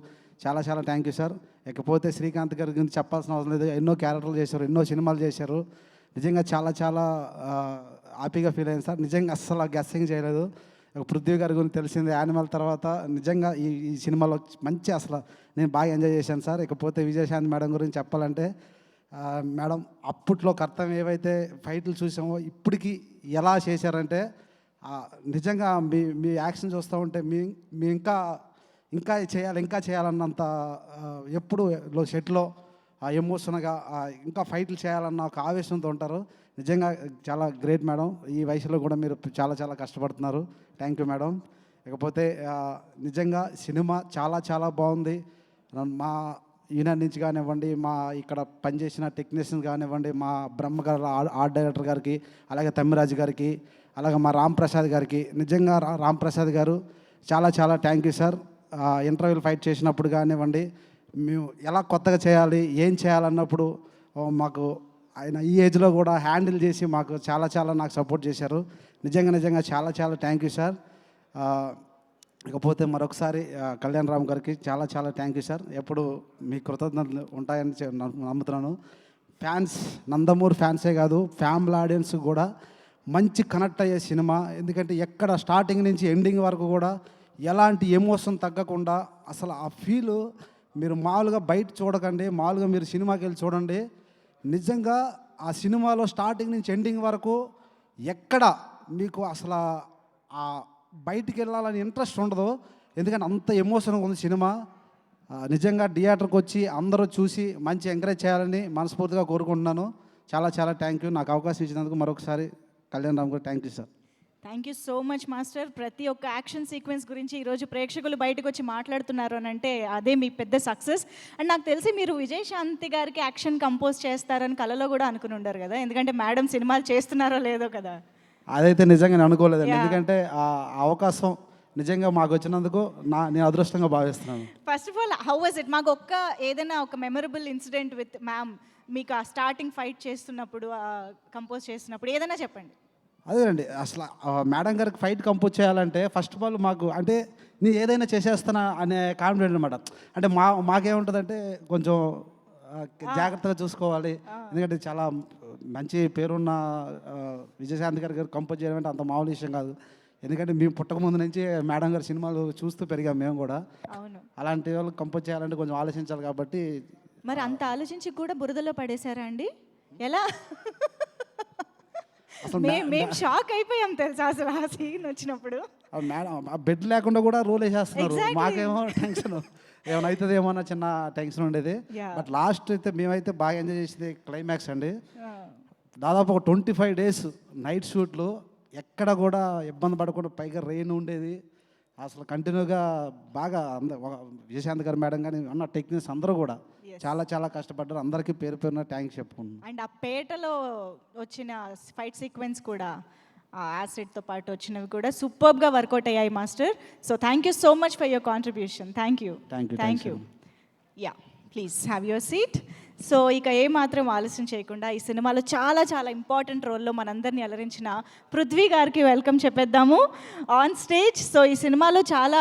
H: చాలా చాలా థ్యాంక్ యూ సార్. ఇకపోతే శ్రీకాంత్ గారి గురించి చెప్పాల్సిన అవసరం లేదు, ఎన్నో క్యారెక్టర్లు చేశారు, ఎన్నో సినిమాలు చేశారు. నిజంగా చాలా చాలా హ్యాపీగా ఫీల్ అయ్యింది సార్. నిజంగా అస్సలు గెస్సింగ్ చేయలేదు. పృథ్వీ గారి గురించి తెలిసింది యానిమల్ తర్వాత. నిజంగా ఈ సినిమాలో మంచి అసలు నేను బాగా ఎంజాయ్ చేశాను సార్. ఇకపోతే విజయశాంతి మేడం గురించి చెప్పాలంటే, మేడం అప్పట్లో కర్తవ్యం ఏవైతే ఫైట్లు చూసామో ఇప్పటికీ ఎలా చేశారంటే నిజంగా మీ యాక్షన్ చూస్తూ ఉంటే మీ ఇంకా చేయాలన్నంత ఎప్పుడు సెట్లో ఎమోషన్గా ఇంకా ఫైట్లు చేయాలన్న ఒక ఆవేశంతో ఉంటారు. నిజంగా చాలా గ్రేట్ మేడం. ఈ వయసులో కూడా మీరు చాలా చాలా కష్టపడుతున్నారు. Thank you madam. ఇకపోతే నిజంగా సినిమా చాలా చాలా బాగుంది. యూనియన్ నుంచి కానివ్వండి, మా ఇక్కడ పనిచేసిన టెక్నీషియన్స్ కానివ్వండి, మా బ్రహ్మ గారు ఆర్ట్ డైరెక్టర్ గారికి, అలాగే తమ్మిరాజు గారికి, అలాగే మా రామ్ ప్రసాద్ గారికి, నిజంగా రామ్ ప్రసాద్ గారు చాలా చాలా థ్యాంక్ యూ సార్. ఇంటర్వ్యూలు ఫైట్ చేసినప్పుడు కానివ్వండి, మేము ఎలా కొత్తగా చేయాలి, ఏం చేయాలన్నప్పుడు మాకు ఆయన ఈ ఏజ్లో కూడా హ్యాండిల్ చేసి మాకు చాలా చాలా నాకు సపోర్ట్ చేశారు. నిజంగా చాలా చాలా థ్యాంక్ యూ సార్. ఇకపోతే మరొకసారి కళ్యాణ్ రామ్ గారికి చాలా చాలా థ్యాంక్ యూ సార్. ఎప్పుడు మీ కృతజ్ఞతలు ఉంటాయని నమ్ముతున్నాను. ఫ్యాన్స్, నందమూరి ఫ్యాన్సే కాదు, ఫ్యామిలీ ఆడియన్స్ కూడా మంచి కనెక్ట్ అయ్యే సినిమా. ఎందుకంటే ఎక్కడ స్టార్టింగ్ నుంచి ఎండింగ్ వరకు కూడా ఎలాంటి ఎమోషన్ తగ్గకుండా అసలు ఆ ఫీలు మీరు మామూలుగా బయట చూడకండి, మామూలుగా మీరు సినిమాకి వెళ్ళి చూడండి. నిజంగా ఆ సినిమాలో స్టార్టింగ్ నుంచి ఎండింగ్ వరకు ఎక్కడ మీకు అసలు ఆ బయటికి వెళ్ళాలని ఇంట్రెస్ట్ ఉండదు. ఎందుకంటే అంత ఎమోషన్గా ఉంది సినిమా. నిజంగా థియేటర్కి వచ్చి అందరూ చూసి మంచి ఎంకరేజ్ చేయాలని మనస్ఫూర్తిగా కోరుకుంటున్నాను. చాలా చాలా థ్యాంక్ యూ. నాకు అవకాశం ఇచ్చినందుకు మరొకసారి కళ్యాణ్ రామ్ గారు thank you sir.
G: Thank you so much master. ప్రతి ఒక్క యాక్షన్ సీక్వెన్స్ గురించి ఈరోజు ప్రేక్షకులు బయటకు వచ్చి మాట్లాడుతున్నారు అని అంటే అదే మీ పెద్ద సక్సెస్. అండ్ నాకు తెలిసి మీరు విజయశాంతి గారికి యాక్షన్ కంపోజ్ చేస్తారని కలలో కూడా అనుకుని ఉండరు కదా, ఎందుకంటే మేడం సినిమాలు చేస్తున్నారో లేదో కదా.
H: అదైతే నిజంగా నేను అనుకోలేదండి. ఎందుకంటే ఆ అవకాశం నిజంగా మాకు వచ్చినందుకు నేను అదృష్టంగా భావిస్తున్నాను.
G: First of all how was it? మాకు ఏదైనా ఒక మెమరబుల్ ఇన్సిడెంట్ విత్ మ్యామ్, మీకు ఆ స్టార్టింగ్ ఫైట్ చేస్తున్నప్పుడు, కంపోజ్ చేస్తున్నప్పుడు ఏదైనా చెప్పండి.
H: అదేనండి, అసలు మేడం గారికి ఫైట్ కంపోజ్ చేయాలంటే ఫస్ట్ ఆఫ్ ఆల్ మాకు అంటే నేను ఏదైనా చేసేస్తానా అనే కాన్ఫిడెంట్ అనమాట. అంటే మాకేముంటుందంటే కొంచెం జాగ్రత్తగా చూసుకోవాలి. ఎందుకంటే చాలా మంచి పేరున్న విజయశాంతి గారు కంపోజ్ చేయడం అంటే అంత మామూలు విషయం కాదు. ఎందుకంటే మేము పుట్టక ముందు నుంచి మేడం గారి సినిమాలు చూస్తూ పెరిగాం మేము కూడా. అలాంటి వాళ్ళు కంపోజ్ చేయాలంటే కొంచెం ఆలోచించాలి కాబట్టి.
G: మరి అంత ఆలోచించి కూడా బురదలో పడేశారా అండి? ఎలా? మేము షాక్ అయిపోయాం తెలుసా అసలు ఆ సీన్ వచ్చినప్పుడు.
H: మేడం ఆ బెడ్ లేకుండా కూడా రోల్ వేసేస్తున్నారు. మాకేమో టెన్షన్ ఏమైనా అవుతుందేమో అన్న చిన్న టెన్షన్ ఉండేది. బట్ లాస్ట్ అయితే మేమైతే బాగా ఎంజాయ్ చేసేది క్లైమాక్స్ అండి. దాదాపు ఒక 25 days నైట్ షూట్లు, ఎక్కడ కూడా ఇబ్బంది పడకుండా, పైగా రెయిన్ ఉండేది. అసలు కంటిన్యూగా బాగా విజయశాంతి గారు మేడం కానీ ఉన్న టెక్నీషియన్స్ అందరూ కూడా చాలా చాలా కష్టపడ్డారు. అందరికీ పేరు పేరున థ్యాంక్స్ చెప్పుకుంటున్నాను.
G: అండ్ ఆ పేటలో వచ్చిన ఫైట్ సీక్వెన్స్ కూడా, ఆ యాసిడ్తో పాటు వచ్చినవి కూడా సూపర్గా వర్కౌట్ అయ్యాయి master. So thank you so much for your contribution. Thank you. Yeah, please have your seat. So ఇక ఏమాత్రం ఆలస్యం చేయకుండా ఈ సినిమాలో చాలా చాలా ఇంపార్టెంట్ రోల్లో మనందరినీ అలరించిన పృథ్వీ గారికి వెల్కమ్ చెప్పేద్దాము ఆన్ స్టేజ్. సో ఈ సినిమాలో చాలా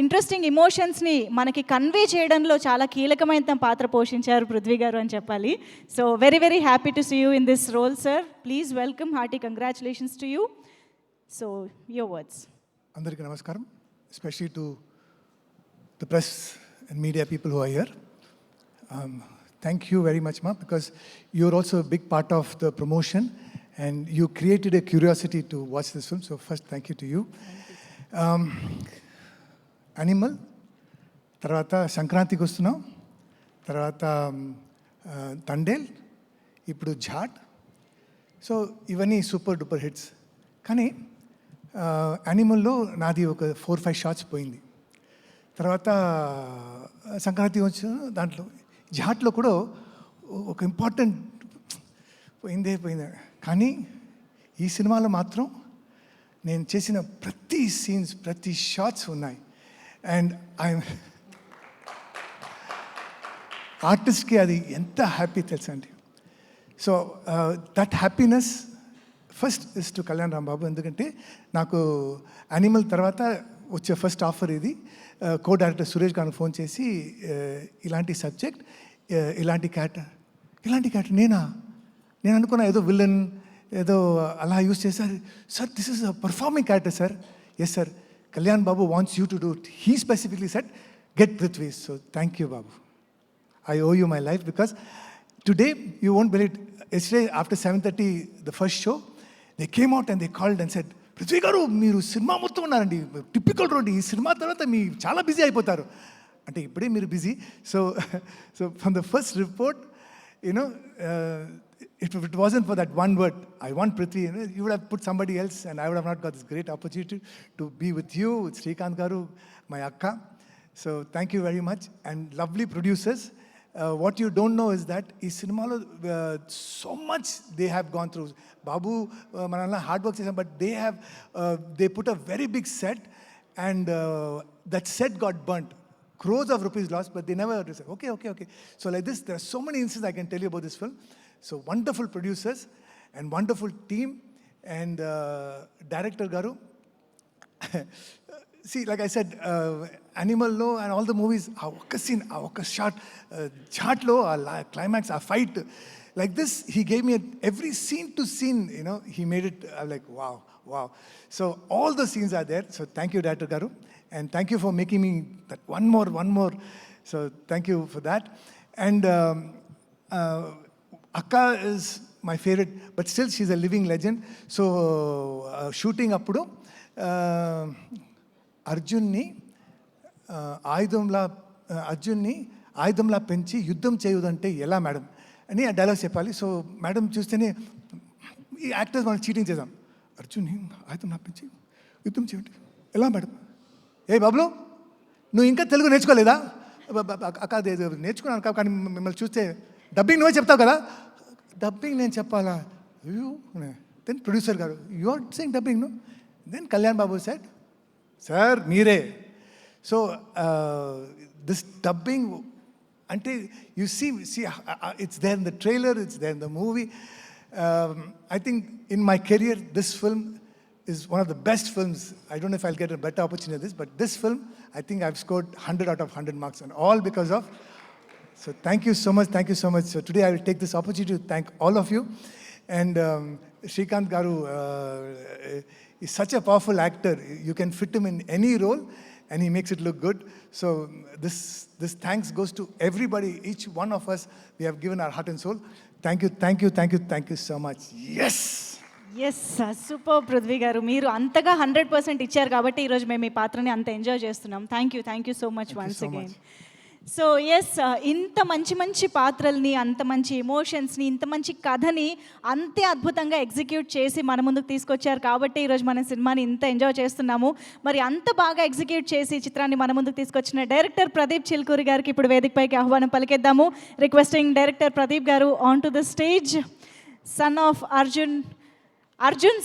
G: ఇంట్రెస్టింగ్ ఎమోషన్స్ని మనకి కన్వే చేయడంలో చాలా కీలకమైన పాత్ర పోషించారు పృథ్వీ గారు అని చెప్పాలి. So very very happy to see you in this role sir. Please welcome, hearty congratulations to you. So your words.
D: అందరికీ నమస్కారం, especially to the press and media people who are here. Thank you very much, Ma, because you're also a big part of the promotion and you created a curiosity to watch this film. So first, thank you to you. Animal, tarvata Sankranti Gostunam, tarvata Tandel, ippudu Jhat. So ivanni super duper hits. Kani Animal lo nadi oka 4-5 shots poyindi. Tarvata Sankranti vachu dantlo జాట్లో కూడా ఒక important పోయిందే. కానీ ఈ సినిమాలో మాత్రం నేను చేసిన ప్రతి సీన్స్, ప్రతి షాట్స్ ఉన్నాయి. అండ్ ఆర్టిస్ట్కి అది ఎంత హ్యాపీ తెలుసా అండి. So that happiness first is to Kalyan Ram బాబు. ఎందుకంటే నాకు యానిమల్ తర్వాత వచ్చే ఫస్ట్ ఆఫర్ ఇది. కో డైరెక్టర్ సురేష్ గారికి ఫోన్ చేసి ఇలాంటి సబ్జెక్ట్, ఇలాంటి క్యారెక్టర్ నేను అనుకున్నా ఏదో విలన్ ఏదో అలా యూజ్ చేశారు. Sir this is a performing character sir. Yes sir, Kalyan Babu wants you to do it. He specifically said get Prithvi. So thank you Babu. I owe you my life because today you won't believe it. Yesterday after 7:30 the first show they came out and they called and said, Prithvi garu మీరు cinema మొత్తం ఉన్నారండి, typical road, ఈ cinema తర్వాత మీ చాలా busy అయిపోతారు అంటే ఇప్పుడే మీరు busy. So from the first report you know if it wasn't for that one word, I want Prithvi, you would have put somebody else and I would have not got this great opportunity to be with you, with Srikanth Garu, my akka. So thank you very much. And lovely producers. What you don't know is that in cinema so much they have gone through. Babu manala hard work chesam, but they put a very big set and that set got burnt. Crores of rupees lost, but they never said okay. So like this, there are so many instances I can tell you about this film. So wonderful producers and wonderful team and director గారు. See, like I said, Animal Law and all the movies, ఆ ఒక్క scene, ఆ ఒక్క షాట్లో ఆ climax, ఆ fight, like this, he gave me every scene to scene, you know, he made it, I'm like, wow. So all the scenes are there. So thank you, Director Garu, and thank you for making me that one more. So thank you for that. And Akka is my favorite, but still she's a living legend. So shooting appudu అర్జున్ని ఆయుధంలా పెంచి యుద్ధం చేయుదంటే ఎలా madam అని ఆ dialogue చెప్పాలి. So madam చూస్తేనే ఈ actors మనం చీటింగ్ చేద్దాం, అర్జున్ని ఆయుధంలా పెంచి యుద్ధం చేయండి ఎలా మేడం? ఏ బాబులు, నువ్వు ఇంకా తెలుగు నేర్చుకోలేదా? అక్క నేర్చుకున్నాను అక్క, కానీ మిమ్మల్ని చూస్తే డబ్బింగ్ నువ్వే చెప్తావు కదా. డబ్బింగ్ నేను చెప్పాలా? Then producer garu, you are saying dubbing no? Then Kalyan Babu said, sir మీరే. సో దిస్ డబ్బింగ్ అంటే you see it's there in the trailer, it's there in the movie. I think in my career this film is one of the best films. I don't know if I'll get a better opportunity than this, but this film, I think I've scored 100 out of 100 marks, and all because of. So thank you so much. So today I will take this opportunity to thank all of you. And Srikanth Garu is such a powerful actor. You can fit him in any role and he makes it look good. So this thanks goes to everybody, each one of us. We have given our heart and soul. Thank you so much. Yes,
G: super Prithvi garu, మీరు అంతగా 100% ఇచ్చారు కాబట్టి ఈరోజు మేము ఈ పాత్రని అంత enjoy చేస్తున్నాం. Thank you so much once again. So yes, ఇంత మంచి పాత్రల్ని, అంత మంచి ఎమోషన్స్ని, ఇంత మంచి కథని అంతే అద్భుతంగా ఎగ్జిక్యూట్ చేసి మన ముందుకు తీసుకొచ్చారు కాబట్టి ఈరోజు మన సినిమాని ఇంత ఎంజాయ్ చేస్తున్నాము. మరి అంత బాగా ఎగ్జిక్యూట్ చేసి చిత్రాన్ని మన ముందుకు తీసుకొచ్చిన డైరెక్టర్ ప్రదీప్ చిల్కూరి గారికి ఇప్పుడు వేదికపైకి ఆహ్వానం పలికేద్దాము. రిక్వెస్టింగ్ డైరెక్టర్ ప్రదీప్ గారు on to the stage. Son of Arjun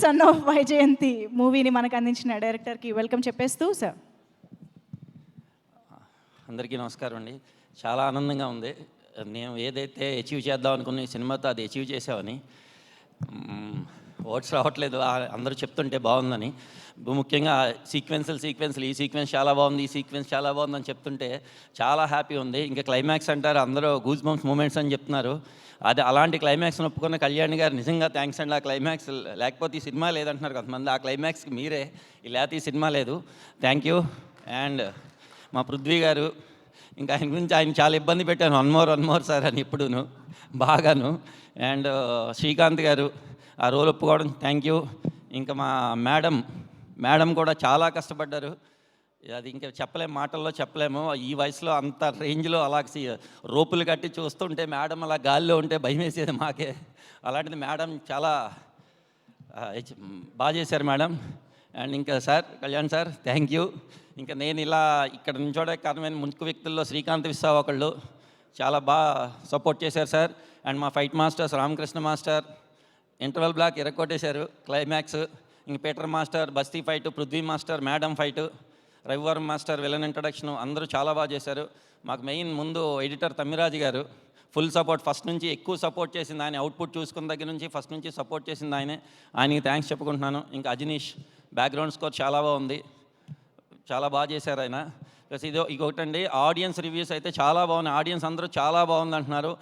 G: son of Vyjayanthi మూవీని మనకు అందించిన డైరెక్టర్కి వెల్కమ్ చెప్పేస్తూ సార్.
J: అందరికీ నమస్కారం అండి. చాలా ఆనందంగా ఉంది. నేను ఏదైతే అచీవ్ చేద్దాం అనుకున్న ఈ సినిమాతో అది అచీవ్ చేసామని. వర్డ్స్ రావట్లేదు అందరూ చెప్తుంటే బాగుందని. ముఖ్యంగా సీక్వెన్స్లు ఈ సీక్వెన్స్ చాలా బాగుంది, ఈ సీక్వెన్స్ చాలా బాగుందని చెప్తుంటే చాలా హ్యాపీ ఉంది. ఇంకా క్లైమాక్స్ అంటారు, అందరూ గూస్ బంప్స్ మూమెంట్స్ అని చెప్తున్నారు. అది అలాంటి క్లైమాక్స్ని ఒప్పుకున్న కళ్యాణ్ గారు నిజంగా థ్యాంక్స్ అండి. ఆ క్లైమాక్స్ లేకపోతే ఈ సినిమా లేదంటున్నారు కొంతమంది, ఆ క్లైమాక్స్కి మీరే, లేకపోతే ఈ సినిమా లేదు. Thank you. అండ్ మా పృథ్వీ గారు, ఇంకా ఆయన గురించి ఆయన చాలా ఇబ్బంది పెట్టాను, వన్ మోర్ సార్ అని ఎప్పుడూను బాగాను. అండ్ శ్రీకాంత్ గారు ఆ రోల్ ఒప్పుకోవడం థ్యాంక్ యూ. ఇంకా మా మేడం కూడా చాలా కష్టపడ్డారు. అది ఇంకా మాటల్లో చెప్పలేము. ఈ వయసులో అంత రేంజ్లో అలా రోపులు కట్టి చూస్తుంటే మేడం అలా గాల్లో ఉంటే భయం వేసేది మాకే. అలాంటిది మేడం చాలా బాగా చేశారు మేడం. అండ్ ఇంకా sir, Kalyan sir thank you. ఇంకా నేను ఇలా ఇక్కడ నుంచోడే కారణమైన ముఖ్య వ్యక్తుల్లో శ్రీకాంత్ విశ్వా ఒకళ్ళు చాలా బాగా సపోర్ట్ చేశారు సార్. అండ్ మా fight masters Ramakrishna master interval block ఎరగొట్టేశారు క్లైమాక్స్. ఇంక పీటర్ మాస్టర్ బస్తీ fight, Prithvi master madam fight, Ravivarma master villain introduction, అందరూ చాలా బాగా చేశారు. మాకు మెయిన్ ముందు ఎడిటర్ తమ్మిరాజు గారు ఫుల్ సపోర్ట్, ఫస్ట్ నుంచి ఎక్కువ సపోర్ట్ చేసింది ఆయన. అవుట్పుట్ చూసుకున్న దగ్గర నుంచి ఫస్ట్ నుంచి సపోర్ట్ చేసింది ఆయనకి థ్యాంక్స్ చెప్పుకుంటున్నాను. ఇంకా అజనీష్ బ్యాక్గ్రౌండ్ స్కోర్ చాలా బాగుంది, చాలా బాగా చేశారు ఆయన. ప్లస్ ఇంకొకటండి, ఆడియన్స్ రివ్యూస్ అయితే చాలా బాగున్నాయి. ఆడియన్స్ అందరూ చాలా బాగుంది అంటున్నారు.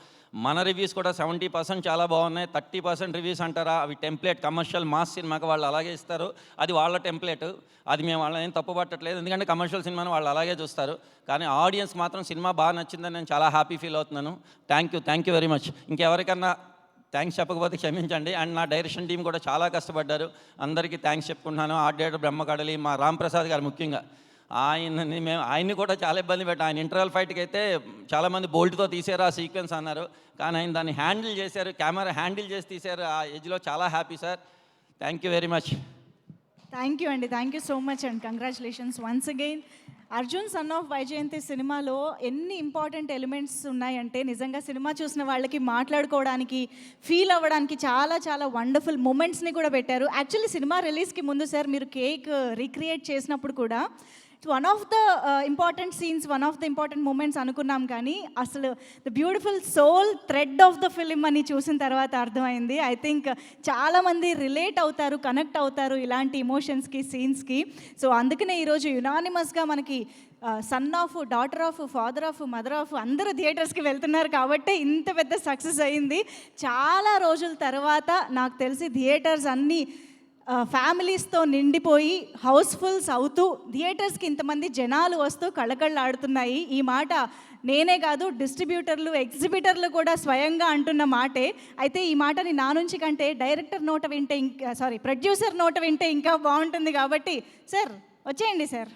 J: మన రివ్యూస్ కూడా 70% చాలా బాగున్నాయి. 30% రివ్యూస్ అంటారా, అవి టెంప్లెట్ కమర్షియల్ మాస్ సినిమాకి వాళ్ళు అలాగే ఇస్తారు, అది వాళ్ళ టెంప్లెట్. అది మేము వాళ్ళని ఏం తప్పు పట్టట్లేదు, ఎందుకంటే కమర్షియల్ సినిమాని వాళ్ళు అలాగే చూస్తారు. కానీ ఆడియన్స్ మాత్రం సినిమా బాగా నచ్చిందని నేను చాలా హ్యాపీ ఫీల్ అవుతున్నాను. Thank you very much. ఇంకెవరికన్నా థ్యాంక్స్ చెప్పకపోతే క్షమించండి. అండ్ నా డైరెక్షన్ టీం కూడా చాలా కష్టపడ్డారు, అందరికీ థ్యాంక్స్ చెప్పుకుంటున్నాను. ఆర్ట్ డైరెక్టర్ బ్రహ్మకడలి, మా రాంప్రసాద్ గారు ముఖ్యంగా, ఆయన్ని కూడా చాలా ఇబ్బంది పెట్టాం. ఆయన ఇంటర్వల్ ఫైట్కి అయితే చాలామంది బోల్ట్తో తీశారు ఆ సీక్వెన్స్ అన్నారు, కానీ ఆయన దాన్ని హ్యాండిల్ చేశారు, కెమెరా హ్యాండిల్ చేసి తీశారు. ఆ ఏజ్లో చాలా happy sir. Thank you very much.
G: Thank you అండి, thank you so much and congratulations once again. Arjun son of Vyjayanthi సినిమాలో ఎన్ని ఇంపార్టెంట్ ఎలిమెంట్స్ ఉన్నాయంటే నిజంగా సినిమా చూసిన వాళ్ళకి మాట్లాడుకోవడానికి, ఫీల్ అవ్వడానికి చాలా చాలా వండర్ఫుల్ మూమెంట్స్ని కూడా పెట్టారు. యాక్చువల్లీ సినిమా రిలీజ్కి ముందు సార్ మీరు కేక్ రీక్రియేట్ చేసినప్పుడు కూడా it's one of the important scenes, one of the important moments అనుకున్నాం, కానీ అసలు the beautiful soul thread of the film అని చూసిన తర్వాత అర్థమైంది. ఐ థింక్ చాలామంది రిలేట్ అవుతారు, కనెక్ట్ అవుతారు ఇలాంటి ఇమోషన్స్కి, సీన్స్కి. సో అందుకనే ఈరోజు యునానిమస్గా మనకి son of, daughter of, father of, mother of అందరూ థియేటర్స్కి వెళ్తున్నారు కాబట్టి ఇంత పెద్ద సక్సెస్ అయింది. చాలా రోజుల తర్వాత నాకు తెలిసి థియేటర్స్ అన్నీ ఫ్యామిలీస్తో నిండిపోయి హౌస్ఫుల్స్ అవుతూ థియేటర్స్కి ఇంతమంది జనాలు వస్తూ కళకళలాడుతున్నాయి. ఈ మాట నేనే కాదు, డిస్ట్రిబ్యూటర్లు, ఎగ్జిబిటర్లు కూడా స్వయంగా అంటున్న మాటే. అయితే ఈ మాటని నా నుంచి కంటే డైరెక్టర్ నోట వింటే ఇంకా, ప్రొడ్యూసర్ నోట వింటే ఇంకా బాగుంటుంది. కాబట్టి సార్ వచ్చేయండి సార్.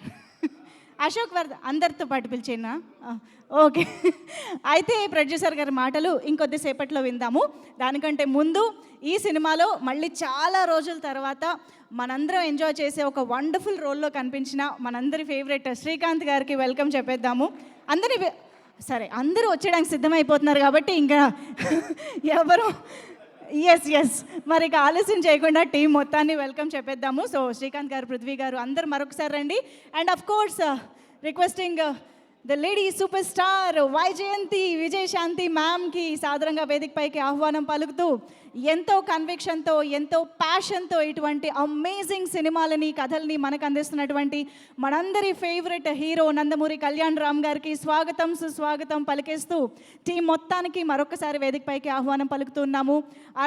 G: అశోక్ అందరితో పాటు పిలిచేనా? ఓకే. అయితే ప్రొడ్యూసర్ గారి మాటలు ఇంకొద్దిసేపట్లో విందాము. దానికంటే ముందు ఈ సినిమాలో మళ్ళీ చాలా రోజుల తర్వాత మనందరం ఎంజాయ్ చేసే ఒక వండర్ఫుల్ రోల్లో కనిపించిన మనందరి ఫేవరెట్ శ్రీకాంత్ గారికి వెల్కమ్ చెప్పేద్దాము. అందరూ వచ్చేయడానికి సిద్ధమైపోతున్నారు కాబట్టి ఇంకా ఎవరు ఎస్ మరి ఇక ఆలస్యం చేయకుండా టీం మొత్తాన్ని వెల్కమ్ చెప్పేద్దాము. సో శ్రీకాంత్ గారు, పృథ్వీ గారు అందరు మరొకసారి రండి. And of course requesting the lady superstar Vyjayanthi Vijayashanti మ్యామ్కి సాదరంగా వేదికపైకి ఆహ్వానం పలుకుతూ ఎంతో కన్విక్షన్తో, ఎంతో ప్యాషన్తో ఇటువంటి అమేజింగ్ సినిమాలని, కథల్ని మనకు అందిస్తున్నటువంటి మనందరి ఫేవరెట్ హీరో నందమూరి కళ్యాణ్ రామ్ గారికి స్వాగతం, సుస్వాగతం పలికేస్తూ టీం మొత్తానికి మరొకసారి వేదికపైకి ఆహ్వానం పలుకుతున్నాము.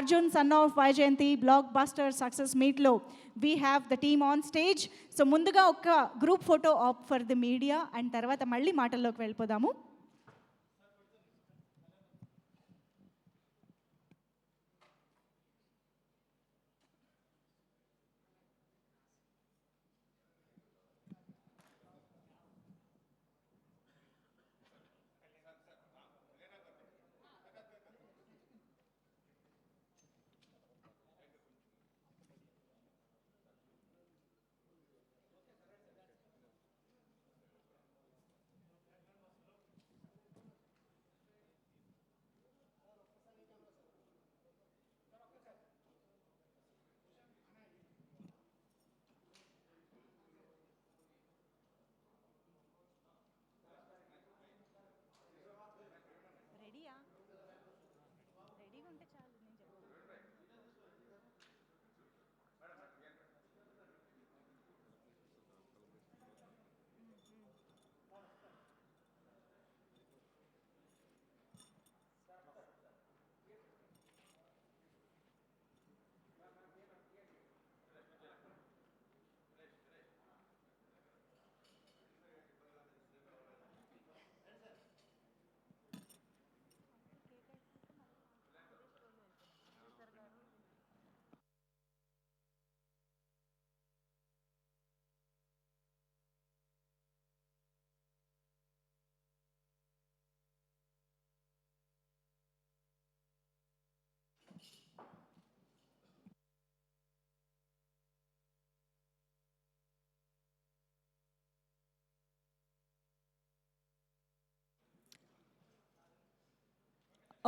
G: Arjun son of Vyjayanthi blockbuster success మీట్లో we have the team on stage. So ముందుగా ఒక group photo op for the media and తర్వాత మళ్ళీ మాటల్లోకి వెళ్ళిపోదాము.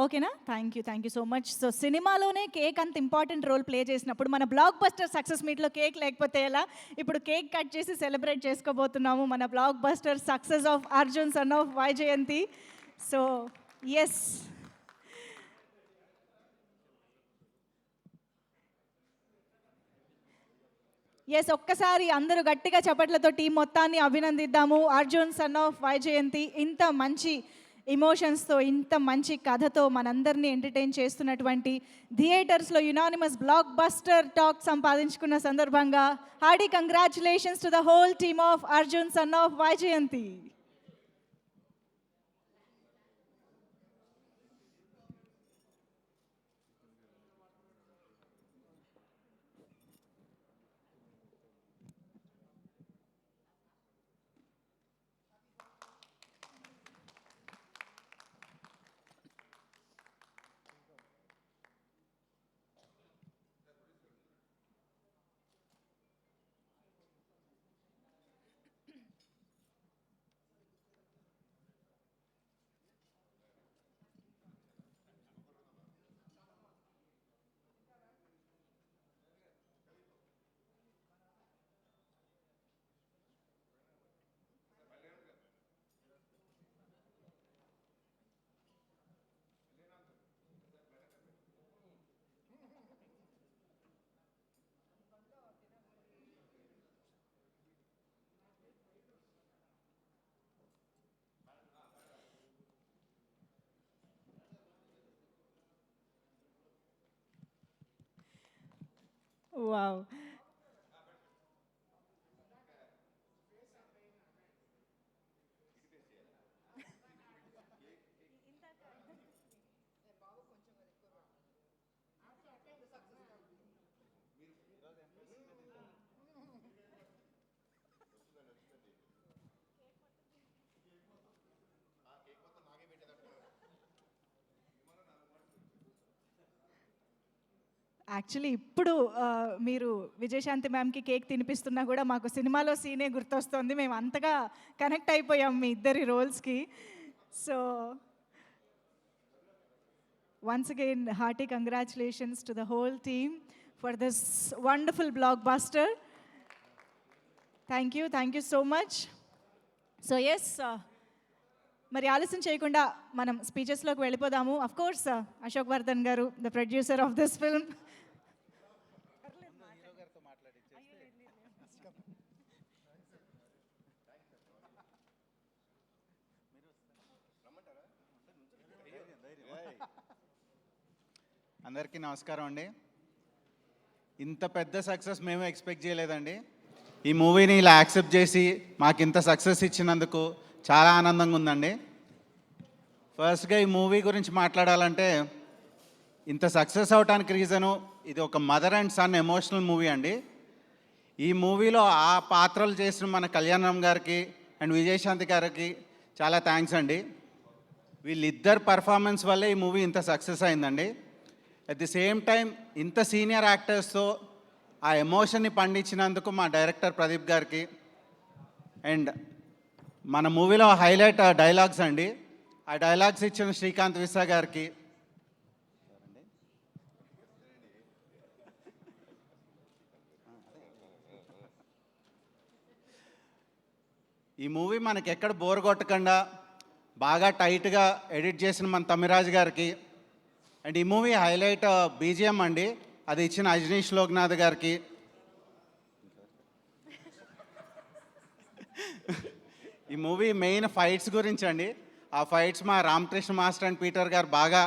G: ఓకేనా? Thank you so much. So సినిమాలోనే కేక్ అంత ఇంపార్టెంట్ రోల్ ప్లే చేసినప్పుడు మన బ్లాక్ బస్టర్ సక్సెస్ మీట్లో కేక్ లేకపోతే ఎలా? ఇప్పుడు కేక్ కట్ చేసి సెలబ్రేట్ చేసుకోబోతున్నాము మన blockbuster success of Arjun son of Vaijayanthi. So yes, ఒక్కసారి అందరూ గట్టిగా చప్పట్లతో టీం మొత్తాన్ని అభినందిద్దాము. అర్జున్ సన్ ఆఫ్ వైజయంతి ఇంత మంచి ఎమోషన్స్తో, ఇంత మంచి కథతో మనందరినీ ఎంటర్టైన్ చేస్తున్నటువంటి, థియేటర్స్లో యునానిమస్ బ్లాక్ బస్టర్ టాక్ సంపాదించుకున్న సందర్భంగా hearty congratulations to the whole team of Arjun son of Vyjayanthi. Wow. Actually ఇప్పుడు మీరు విజయశాంతి మ్యామ్కి కేక్ తినిపిస్తున్నా కూడా మాకు సినిమాలో సీనే గుర్తొస్తుంది. మేము అంతగా కనెక్ట్ అయిపోయాం మీ ఇద్దరి రోల్స్కి. So once again hearty congratulations to the whole team for this wonderful blockbuster. Thank you so much. So yes, మరి ఆలస్యం చేయకుండా మనం స్పీచెస్లోకి వెళ్ళిపోదాము. అఫ్ కోర్స్ అశోక్ వర్ధన్ గారు, the producer of this film.
N: అందరికీ నమస్కారం అండి. ఇంత పెద్ద సక్సెస్ మేము ఎక్స్పెక్ట్ చేయలేదండి. ఈ మూవీని ఇలా యాక్సెప్ట్ చేసి మాకు ఇంత సక్సెస్ ఇచ్చినందుకు చాలా ఆనందంగా ఉందండి. ఫస్ట్గా ఈ మూవీ గురించి మాట్లాడాలంటే, ఇంత సక్సెస్ అవడానికి రీజను ఇది ఒక mother and son emotional movie అండి. ఈ మూవీలో ఆ పాత్రలు చేసిన మన కళ్యాణ్ రామ్ గారికి అండ్ విజయశాంతి గారికి చాలా థ్యాంక్స్ అండి. వీళ్ళిద్దరు పర్ఫార్మెన్స్ వల్లే ఈ మూవీ ఇంత సక్సెస్ అయిందండి. అట్ ది సేమ్ టైం ఇంత సీనియర్ యాక్టర్స్తో ఆ ఎమోషన్ని పండించినందుకు మా డైరెక్టర్ ప్రదీప్ గారికి అండ్ మన మూవీలో హైలైట్ డైలాగ్స్ అండి, ఆ డైలాగ్స్ ఇచ్చిన శ్రీకాంత్ విస్సా గారికి, ఈ మూవీ మనకి ఎక్కడ బోర్ కొట్టకుండా బాగా టైట్గా ఎడిట్ చేసిన మన తమిరాజ్ గారికి అండ్ ఈ మూవీ హైలైట్ బీజిఎం అండి, అది ఇచ్చిన అజనీష్ లోక్నాథ్ గారికి, ఈ మూవీ మెయిన్ ఫైట్స్ గురించి అండి. ఆ ఫైట్స్ మా రామకృష్ణ మాస్టర్ అండ్ పీటర్ గారు బాగా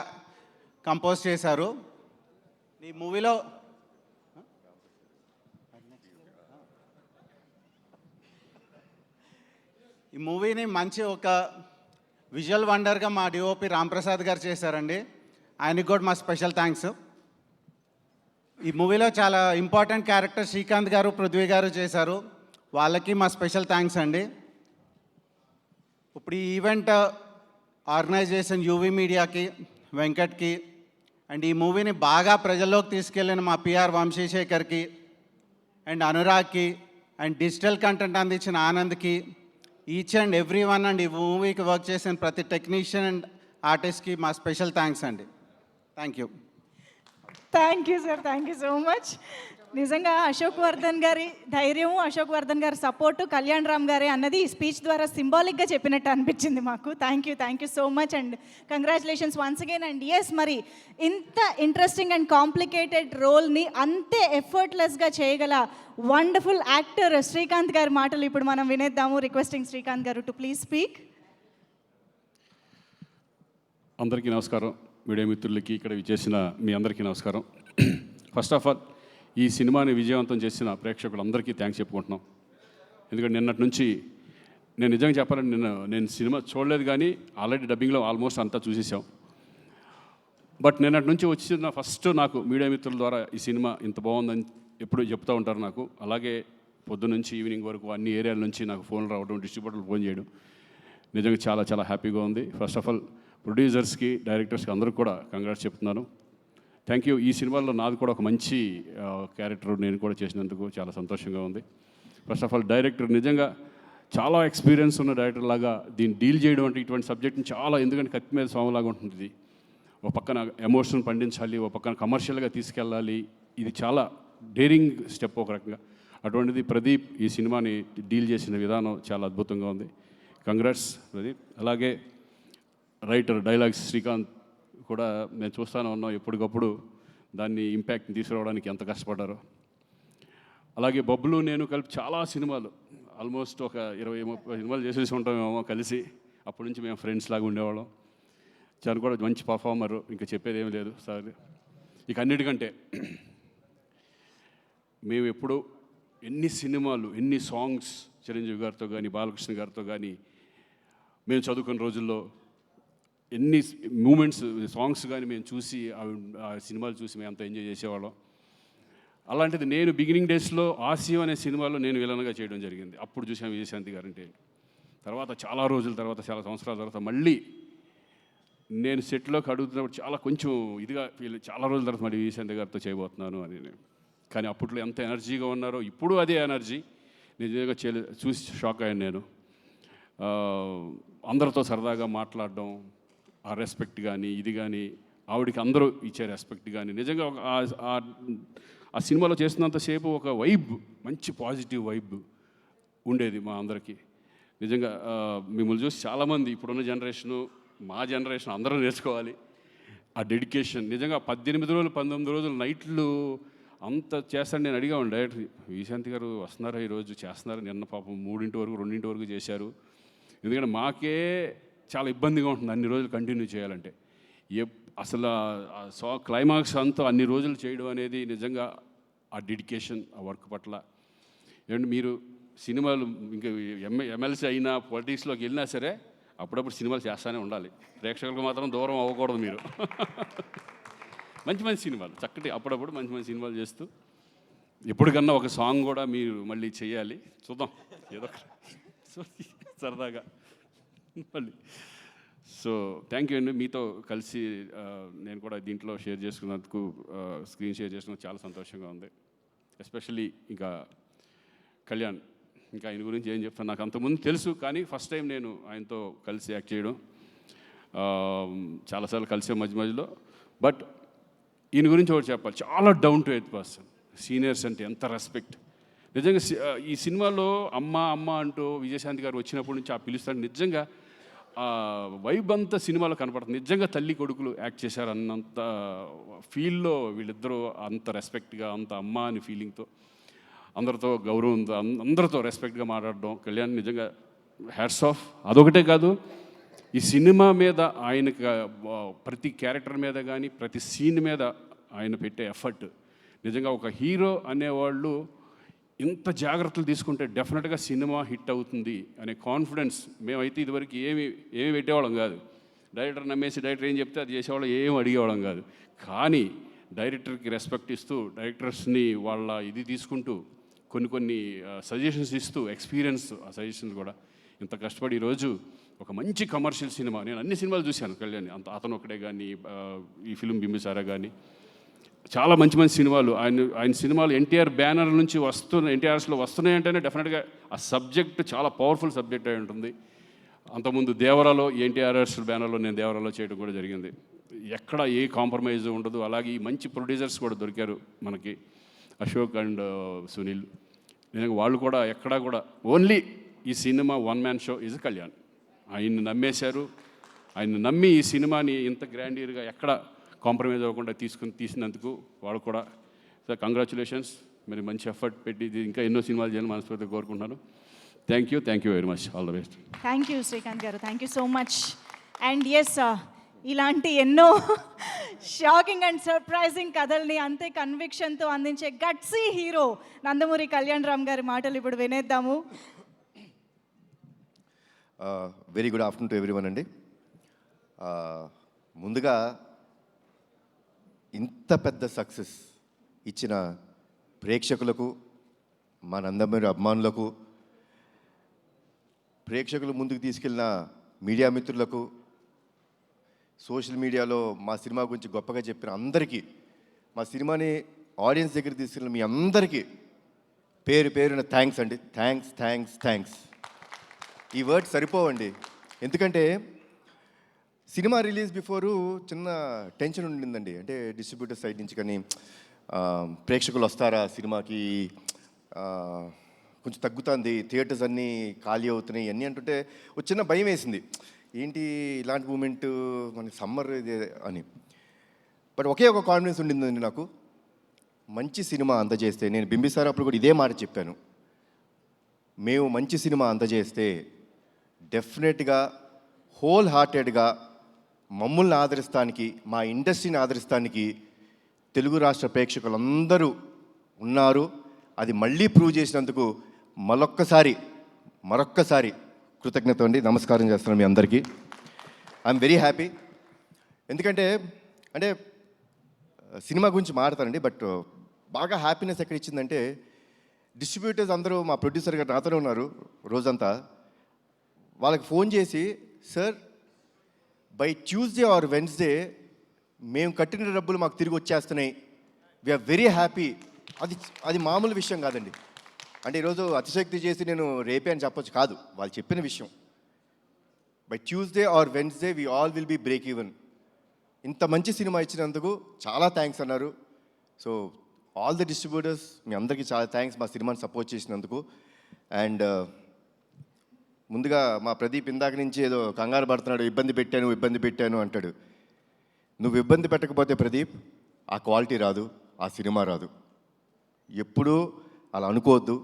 N: కంపోజ్ చేశారు. ఈ మూవీలో ఈ మూవీని మంచి ఒక విజువల్ వండర్గా మా డిఓపి రాంప్రసాద్ గారు చేశారండి. ఆయనకి కూడా మా స్పెషల్ థ్యాంక్స్. ఈ మూవీలో చాలా ఇంపార్టెంట్ క్యారెక్టర్ శ్రీకాంత్ గారు, పృథ్వీ గారు చేశారు, వాళ్ళకి మా స్పెషల్ థ్యాంక్స్ అండి. ఇప్పుడు ఈ ఈవెంట్ ఆర్గనైజేషన్ యూవీ మీడియాకి, వెంకట్కి అండ్ ఈ మూవీని బాగా ప్రజల్లోకి తీసుకెళ్ళిన మా పిఆర్ వంశీశేఖర్కి అండ్ అనురాగ్కి అండ్ డిజిటల్ కంటెంట్ అందించిన ఆనంద్కి, each and every one and ఈ మూవీకి వర్క్ చేసిన ప్రతి టెక్నీషియన్ అండ్ ఆర్టిస్ట్కి మా స్పెషల్ థ్యాంక్స్ అండి. Thank you.
G: Thank you sir, thank you so much. నిజంగా అశోక్ వర్ధన్ గారి ధైర్యం, అశోక్ వర్ధన్ గారి సపోర్టు కళ్యాణ్ రామ్ గారే అన్నది ఈ స్పీచ్ ద్వారా సింబాలిక్గా చెప్పినట్టు అనిపించింది మాకు. Thank you so much and congratulations once again. And yes, మరి ఇంత ఇంట్రెస్టింగ్ అండ్ కాంప్లికేటెడ్ రోల్ని అంతే ఎఫర్ట్లెస్గా చేయగల వండర్ఫుల్ యాక్టర్ శ్రీకాంత్ గారి మాటలు ఇప్పుడు మనం వినేద్దాము. రిక్వెస్టింగ్ శ్రీకాంత్ గారు టు ప్లీజ్ స్పీక్.
A: అందరికీ నమస్కారం. మీడియా మిత్రులకి, ఇక్కడ విచ్చేసిన మీ అందరికీ నమస్కారం. ఫస్ట్ ఆఫ్ ఆల్, ఈ సినిమాని విజయవంతం చేసిన ప్రేక్షకులందరికీ థ్యాంక్స్ చెప్పుకుంటున్నాం. ఎందుకంటే నిన్నటి నుంచి నేను నిజంగా చెప్పాలంటే నేను సినిమా చూడలేదు, కానీ ఆల్రెడీ డబ్బింగ్లో ఆల్మోస్ట్ అంతా చూసేసాం. బట్ నిన్నటి నుంచి వచ్చిన ఫస్ట్ నాకు మీడియా మిత్రుల ద్వారా ఈ సినిమా ఇంత బాగుందని ఎప్పుడు చెప్తూ ఉంటారు నాకు. అలాగే పొద్దు నుంచి ఈవినింగ్ వరకు అన్ని ఏరియాల నుంచి నాకు ఫోన్ రావడం, డిస్ట్రిబ్యూటర్లు ఫోన్ చేయడం నిజంగా చాలా చాలా హ్యాపీగా ఉంది. ఫస్ట్ ఆఫ్ ఆల్ ప్రొడ్యూసర్స్కి, డైరెక్టర్స్కి అందరికీ కూడా కంగ్రాట్స్ చెప్తున్నాను. Thank you. ఈ సినిమాలో నాది కూడా ఒక మంచి క్యారెక్టర్ నేను కూడా చేసినందుకు చాలా సంతోషంగా ఉంది. ఫస్ట్ ఆఫ్ ఆల్ డైరెక్టర్ నిజంగా చాలా ఎక్స్పీరియన్స్ ఉన్న డైరెక్టర్ లాగా దీన్ని డీల్ చేయడం అంటే ఇటువంటి సబ్జెక్ట్ని చాలా, ఎందుకంటే కత్తి మీద స్వామిలాగా ఉంటుంది. ఇది ఒక పక్కన ఎమోషన్ పండించాలి, ఒక పక్కన కమర్షియల్గా తీసుకెళ్ళాలి. ఇది చాలా డేరింగ్ స్టెప్ ఒక రకంగా. అటువంటిది ప్రదీప్ ఈ సినిమాని డీల్ చేసిన విధానం చాలా అద్భుతంగా ఉంది. కంగ్రాట్స్ ప్రదీప్. అలాగే రైటర్ డైలాగ్స్ శ్రీకాంత్ కూడా మేము చూస్తూనే ఉన్నాం, ఎప్పటికప్పుడు దాన్ని ఇంపాక్ట్ని తీసుకురావడానికి ఎంత కష్టపడ్డారో. అలాగే బబ్లు నేను కలిపి చాలా సినిమాలు, ఆల్మోస్ట్ ఒక 20-30 సినిమాలు చేసేసి ఉంటామేమో కలిసి. అప్పటి నుంచి మేము ఫ్రెండ్స్ లాగా ఉండేవాళ్ళం. చాలా కూడా మంచి పర్ఫార్మరు, ఇంకా చెప్పేది ఏమీ లేదు సార్. ఇక అన్నిటికంటే మేము ఎప్పుడో ఎన్ని సినిమాలు, ఎన్ని సాంగ్స్ చిరంజీవి గారితో కానీ, బాలకృష్ణ గారితో కానీ మేము చదువుకున్న రోజుల్లో ఎన్ని మూమెంట్స్, సాంగ్స్ కానీ మేము చూసి ఆ సినిమాలు చూసి మేము అంత ఎంజాయ్ చేసేవాళ్ళం. అలాంటిది నేను బిగినింగ్ డేస్లో ఆసియో అనే సినిమాలో నేను విలన్గా చేయడం జరిగింది. అప్పుడు చూసాను విజయశాంతి గారంటే. తర్వాత చాలా రోజుల తర్వాత, చాలా సంవత్సరాల తర్వాత మళ్ళీ నేను సెట్లోకి అడుగుతున్నప్పుడు చాలా కొంచెం ఇదిగా చాలా రోజుల తర్వాత మళ్ళీ విజయశాంతి గారితో చేయబోతున్నాను అని. కానీ అప్పట్లో ఎంత ఎనర్జీగా ఉన్నారో ఇప్పుడు అదే ఎనర్జీ. నిజంగా చూసి షాక్ అయ్యాను నేను. అందరితో సరదాగా మాట్లాడడం, ఆ రెస్పెక్ట్ కానీ ఇది కానీ, ఆవిడకి అందరూ ఇచ్చే రెస్పెక్ట్ కానీ, నిజంగా ఆ సినిమాలో చేస్తున్నంతసేపు ఒక వైబ్, మంచి పాజిటివ్ వైబ్ ఉండేది మా అందరికీ. నిజంగా మిమ్మల్ని చూసి చాలామంది ఇప్పుడున్న జనరేషను, మా జనరేషన్ అందరూ నేర్చుకోవాలి ఆ డెడికేషన్. నిజంగా 18 రోజులు 19 రోజులు నైట్లు అంత చేస్తాను. నేను అడిగాను డైరెక్టర్, విజయశాంతి గారు వస్తున్నారా ఈరోజు, చేస్తున్నారు, నిన్న పాపం 3 వరకు 2 వరకు చేశారు. ఎందుకంటే మాకే చాలా ఇబ్బందిగా ఉంటుంది అన్ని రోజులు కంటిన్యూ చేయాలంటే. అసలు క్లైమాక్స్ అంతా అన్ని రోజులు చేయడం అనేది నిజంగా ఆ డెడికేషన్, ఆ వర్క్ పట్ల. ఏమంటే మీరు సినిమాలు ఇంకా ఎమ్మెల్సీ అయినా, పొలిటిక్స్లోకి వెళ్ళినా సరే అప్పుడప్పుడు సినిమాలు చేస్తూనే ఉండాలి. ప్రేక్షకులకు మాత్రం దూరం అవ్వకూడదు మీరు. మంచి మంచి సినిమాలు, చక్కటి అప్పుడప్పుడు మంచి మంచి సినిమాలు చేస్తూ ఎప్పటికన్నా ఒక సాంగ్ కూడా మీరు మళ్ళీ చేయాలి. చూద్దాం ఏదో సరదాగా మళ్ళీ. సో థ్యాంక్ యూ అండి. మీతో కలిసి నేను కూడా దీంట్లో షేర్ చేసుకున్నందుకు, స్క్రీన్ షేర్ చేసుకున్నందుకు చాలా సంతోషంగా ఉంది. ఎస్పెషల్లీ ఇంకా కళ్యాణ్, ఇంకా ఆయన గురించి ఏం చెప్తాను, నాకు అంతకుముందు తెలుసు కానీ ఫస్ట్ టైం నేను ఆయనతో కలిసి యాక్ట్ చేయడం. చాలాసార్లు కలిసే మధ్యలో. బట్ ఈయన గురించి ఒకటి చెప్పాలి, చాలా down to earth person. Seniors అంటే ఎంత రెస్పెక్ట్. నిజంగా ఈ సినిమాలో అమ్మ అమ్మ అంటూ విజయశాంతి గారు వచ్చినప్పటి నుంచి ఆ పిలుస్తాడు. నిజంగా వైబ్ అంతా సినిమాలో కనపడుతుంది. నిజంగా తల్లి కొడుకులు యాక్ట్ చేశారు అన్నంత ఫీల్లో వీళ్ళిద్దరూ, అంత రెస్పెక్ట్గా, అంత అమ్మ అని ఫీలింగ్తో, అందరితో గౌరవంతో, అందరితో రెస్పెక్ట్గా మాట్లాడడం. కళ్యాణ్ నిజంగా హ్యాట్స్ ఆఫ్. అదొకటే కాదు, ఈ సినిమా మీద ఆయనకు ప్రతి క్యారెక్టర్ మీద కానీ, ప్రతి సీన్ మీద ఆయన పెట్టే ఎఫర్ట్. నిజంగా ఒక హీరో అనేవాళ్ళు ఇంత జాగ్రత్తలు తీసుకుంటే డెఫినెట్గా సినిమా హిట్ అవుతుంది అనే కాన్ఫిడెన్స్. మేమైతే ఇదివరకు ఏమి పెట్టేవాళ్ళం కాదు. డైరెక్టర్ నమ్మేసి డైరెక్టర్ ఏం చెప్తే అది చేసేవాళ్ళం, ఏం అడిగేవాళ్ళం కాదు. కానీ డైరెక్టర్కి రెస్పెక్ట్ ఇస్తూ, డైరెక్టర్స్ని వాళ్ళ ఇది తీసుకుంటూ, కొన్ని సజెషన్స్ ఇస్తూ, ఎక్స్పీరియన్స్ ఆ సజెషన్స్ కూడా ఇంత కష్టపడి ఈరోజు ఒక మంచి కమర్షియల్ సినిమా. నేను అన్ని సినిమాలు చూశాను కళ్యాణ్, అతను ఒకటే కానీ, ఈ ఫిల్మ్ బింబిసారా కానీ, చాలా మంచి మంచి సినిమాలు. ఆయన సినిమాలు ఎన్టీఆర్ బ్యానర్ నుంచి ఎన్టీఆర్స్లో వస్తున్నాయంటేనే డెఫినెట్గా ఆ సబ్జెక్ట్ చాలా పవర్ఫుల్ సబ్జెక్ట్ అయి ఉంటుంది. అంతకుముందు దేవరాలో, ఎన్టీఆర్ఎస్ బ్యానర్లో నేను దేవరాలో చేయడం కూడా జరిగింది. ఎక్కడ ఏ కాంప్రమైజ్ ఉండదు. అలాగే ఈ మంచి ప్రొడ్యూసర్స్ కూడా దొరికారు మనకి, అశోక్ అండ్ సునీల్. నేను వాళ్ళు కూడా ఎక్కడా కూడా ఓన్లీ ఈ cinema one man show is Kalyan. ఆయన్ని నమ్మేశారు. ఆయన నమ్మి ఈ సినిమాని ఇంత గ్రాండియర్గా ఎక్కడ కాంప్రమైజ్ అవ్వకుండా తీసినందుకు వాళ్ళు కూడా సార్ కంగ్రాచులేషన్స్. మరి మంచి ఎఫర్ట్ పెట్టి ఇంకా ఎన్నో సినిమాలు చేయాలని మనస్ఫూర్తిగా కోరుకుంటున్నాను. Thank you very much. All the best.
G: Thank you Srikanth గారు, thank you so much. And yes, ఇలాంటి ఎన్నో షాకింగ్ అండ్ సర్ప్రైజింగ్ కథల్ని అంతే కన్విక్షన్తో అందించే గట్సీ హీరో నందమూరి కళ్యాణ్ రామ్ గారి మాటలు ఇప్పుడు వినేద్దాము.
K: Very good afternoon to everyone అండి. ముందుగా ఇంత పెద్ద సక్సెస్ ఇచ్చిన ప్రేక్షకులకు, మా నందమూరి అభిమానులకు, ప్రేక్షకులు ముందుకు తీసుకెళ్ళిన మీడియా మిత్రులకు, సోషల్ మీడియాలో మా సినిమా గురించి గొప్పగా చెప్పిన అందరికీ, మా సినిమాని ఆడియన్స్ దగ్గర తీసుకెళ్ళిన మీ అందరికీ పేరు పేరున థ్యాంక్స్ అండి. థ్యాంక్స్. ఈ వర్డ్ సరిపోవండి. ఎందుకంటే సినిమా రిలీజ్ బిఫోరు చిన్న టెన్షన్ ఉండిందండి. అంటే డిస్ట్రిబ్యూటర్ సైడ్ నుంచి కానీ, ప్రేక్షకులు వస్తారా సినిమాకి, కొంచెం తగ్గుతుంది, థియేటర్స్ అన్నీ ఖాళీ అవుతున్నాయి అన్నీ అంటుంటే ఒక చిన్న భయం వేసింది. ఏంటి ఇలాంటి మూమెంట్, మనకి సమ్మర్ ఇది అని. బట్ ఒకే ఒక కాన్ఫిడెన్స్ ఉండిందండి నాకు, మంచి సినిమా అందజేస్తే, నేను బింబిసారా అప్పుడు కూడా ఇదే మాట చెప్పాను, మేము మంచి సినిమా అందజేస్తే డెఫినెట్గా హోల్ హార్టెడ్గా మమ్మల్ని ఆదరిస్తానికి, మా ఇండస్ట్రీని ఆదరిస్తానికి తెలుగు రాష్ట్ర ప్రేక్షకులందరూ ఉన్నారు. అది మళ్ళీ ప్రూవ్ చేసినందుకు మరొక్కసారి కృతజ్ఞత అండి. నమస్కారం చేస్తున్నాను మీ అందరికీ. I'm very happy. ఎందుకంటే అంటే సినిమా గురించి మాట్లాడతానండి, బట్ బాగా హ్యాపీనెస్ ఎక్కడ ఇచ్చిందంటే డిస్ట్రిబ్యూటర్స్ అందరూ మా ప్రొడ్యూసర్ గారు నాతోనే ఉన్నారు రోజంతా. వాళ్ళకి ఫోన్ చేసి, sir by Tuesday or Wednesday మేము కట్టిన డబ్బులు మాకు తిరిగి వచ్చేస్తున్నాయి, వీఆర్ వెరీ హ్యాపీ. అది మామూలు విషయం కాదండి. అంటే ఈరోజు అతిశక్తి చేసి నేను రేపే అని చెప్పొచ్చు కాదు, వాళ్ళు చెప్పిన విషయం. By Tuesday or Wednesday we all will be break even. ఇంత మంచి సినిమా ఇచ్చినందుకు చాలా థ్యాంక్స్ అన్నారు. సో ఆల్ ది డిస్ట్రిబ్యూటర్స్ మీ అందరికీ చాలా థ్యాంక్స్ మా సినిమాని సపోర్ట్ చేసినందుకు. అండ్ ముందుగా మా ప్రదీప్ ఇందాక నుంచి ఏదో కంగారు పడుతున్నాడు, ఇబ్బంది పెట్టాను అంటాడు. నువ్వు ఇబ్బంది పెట్టకపోతే ప్రదీప్ ఆ క్వాలిటీ రాదు, ఆ సినిమా రాదు. ఎప్పుడూ అలా అనుకోవద్దు.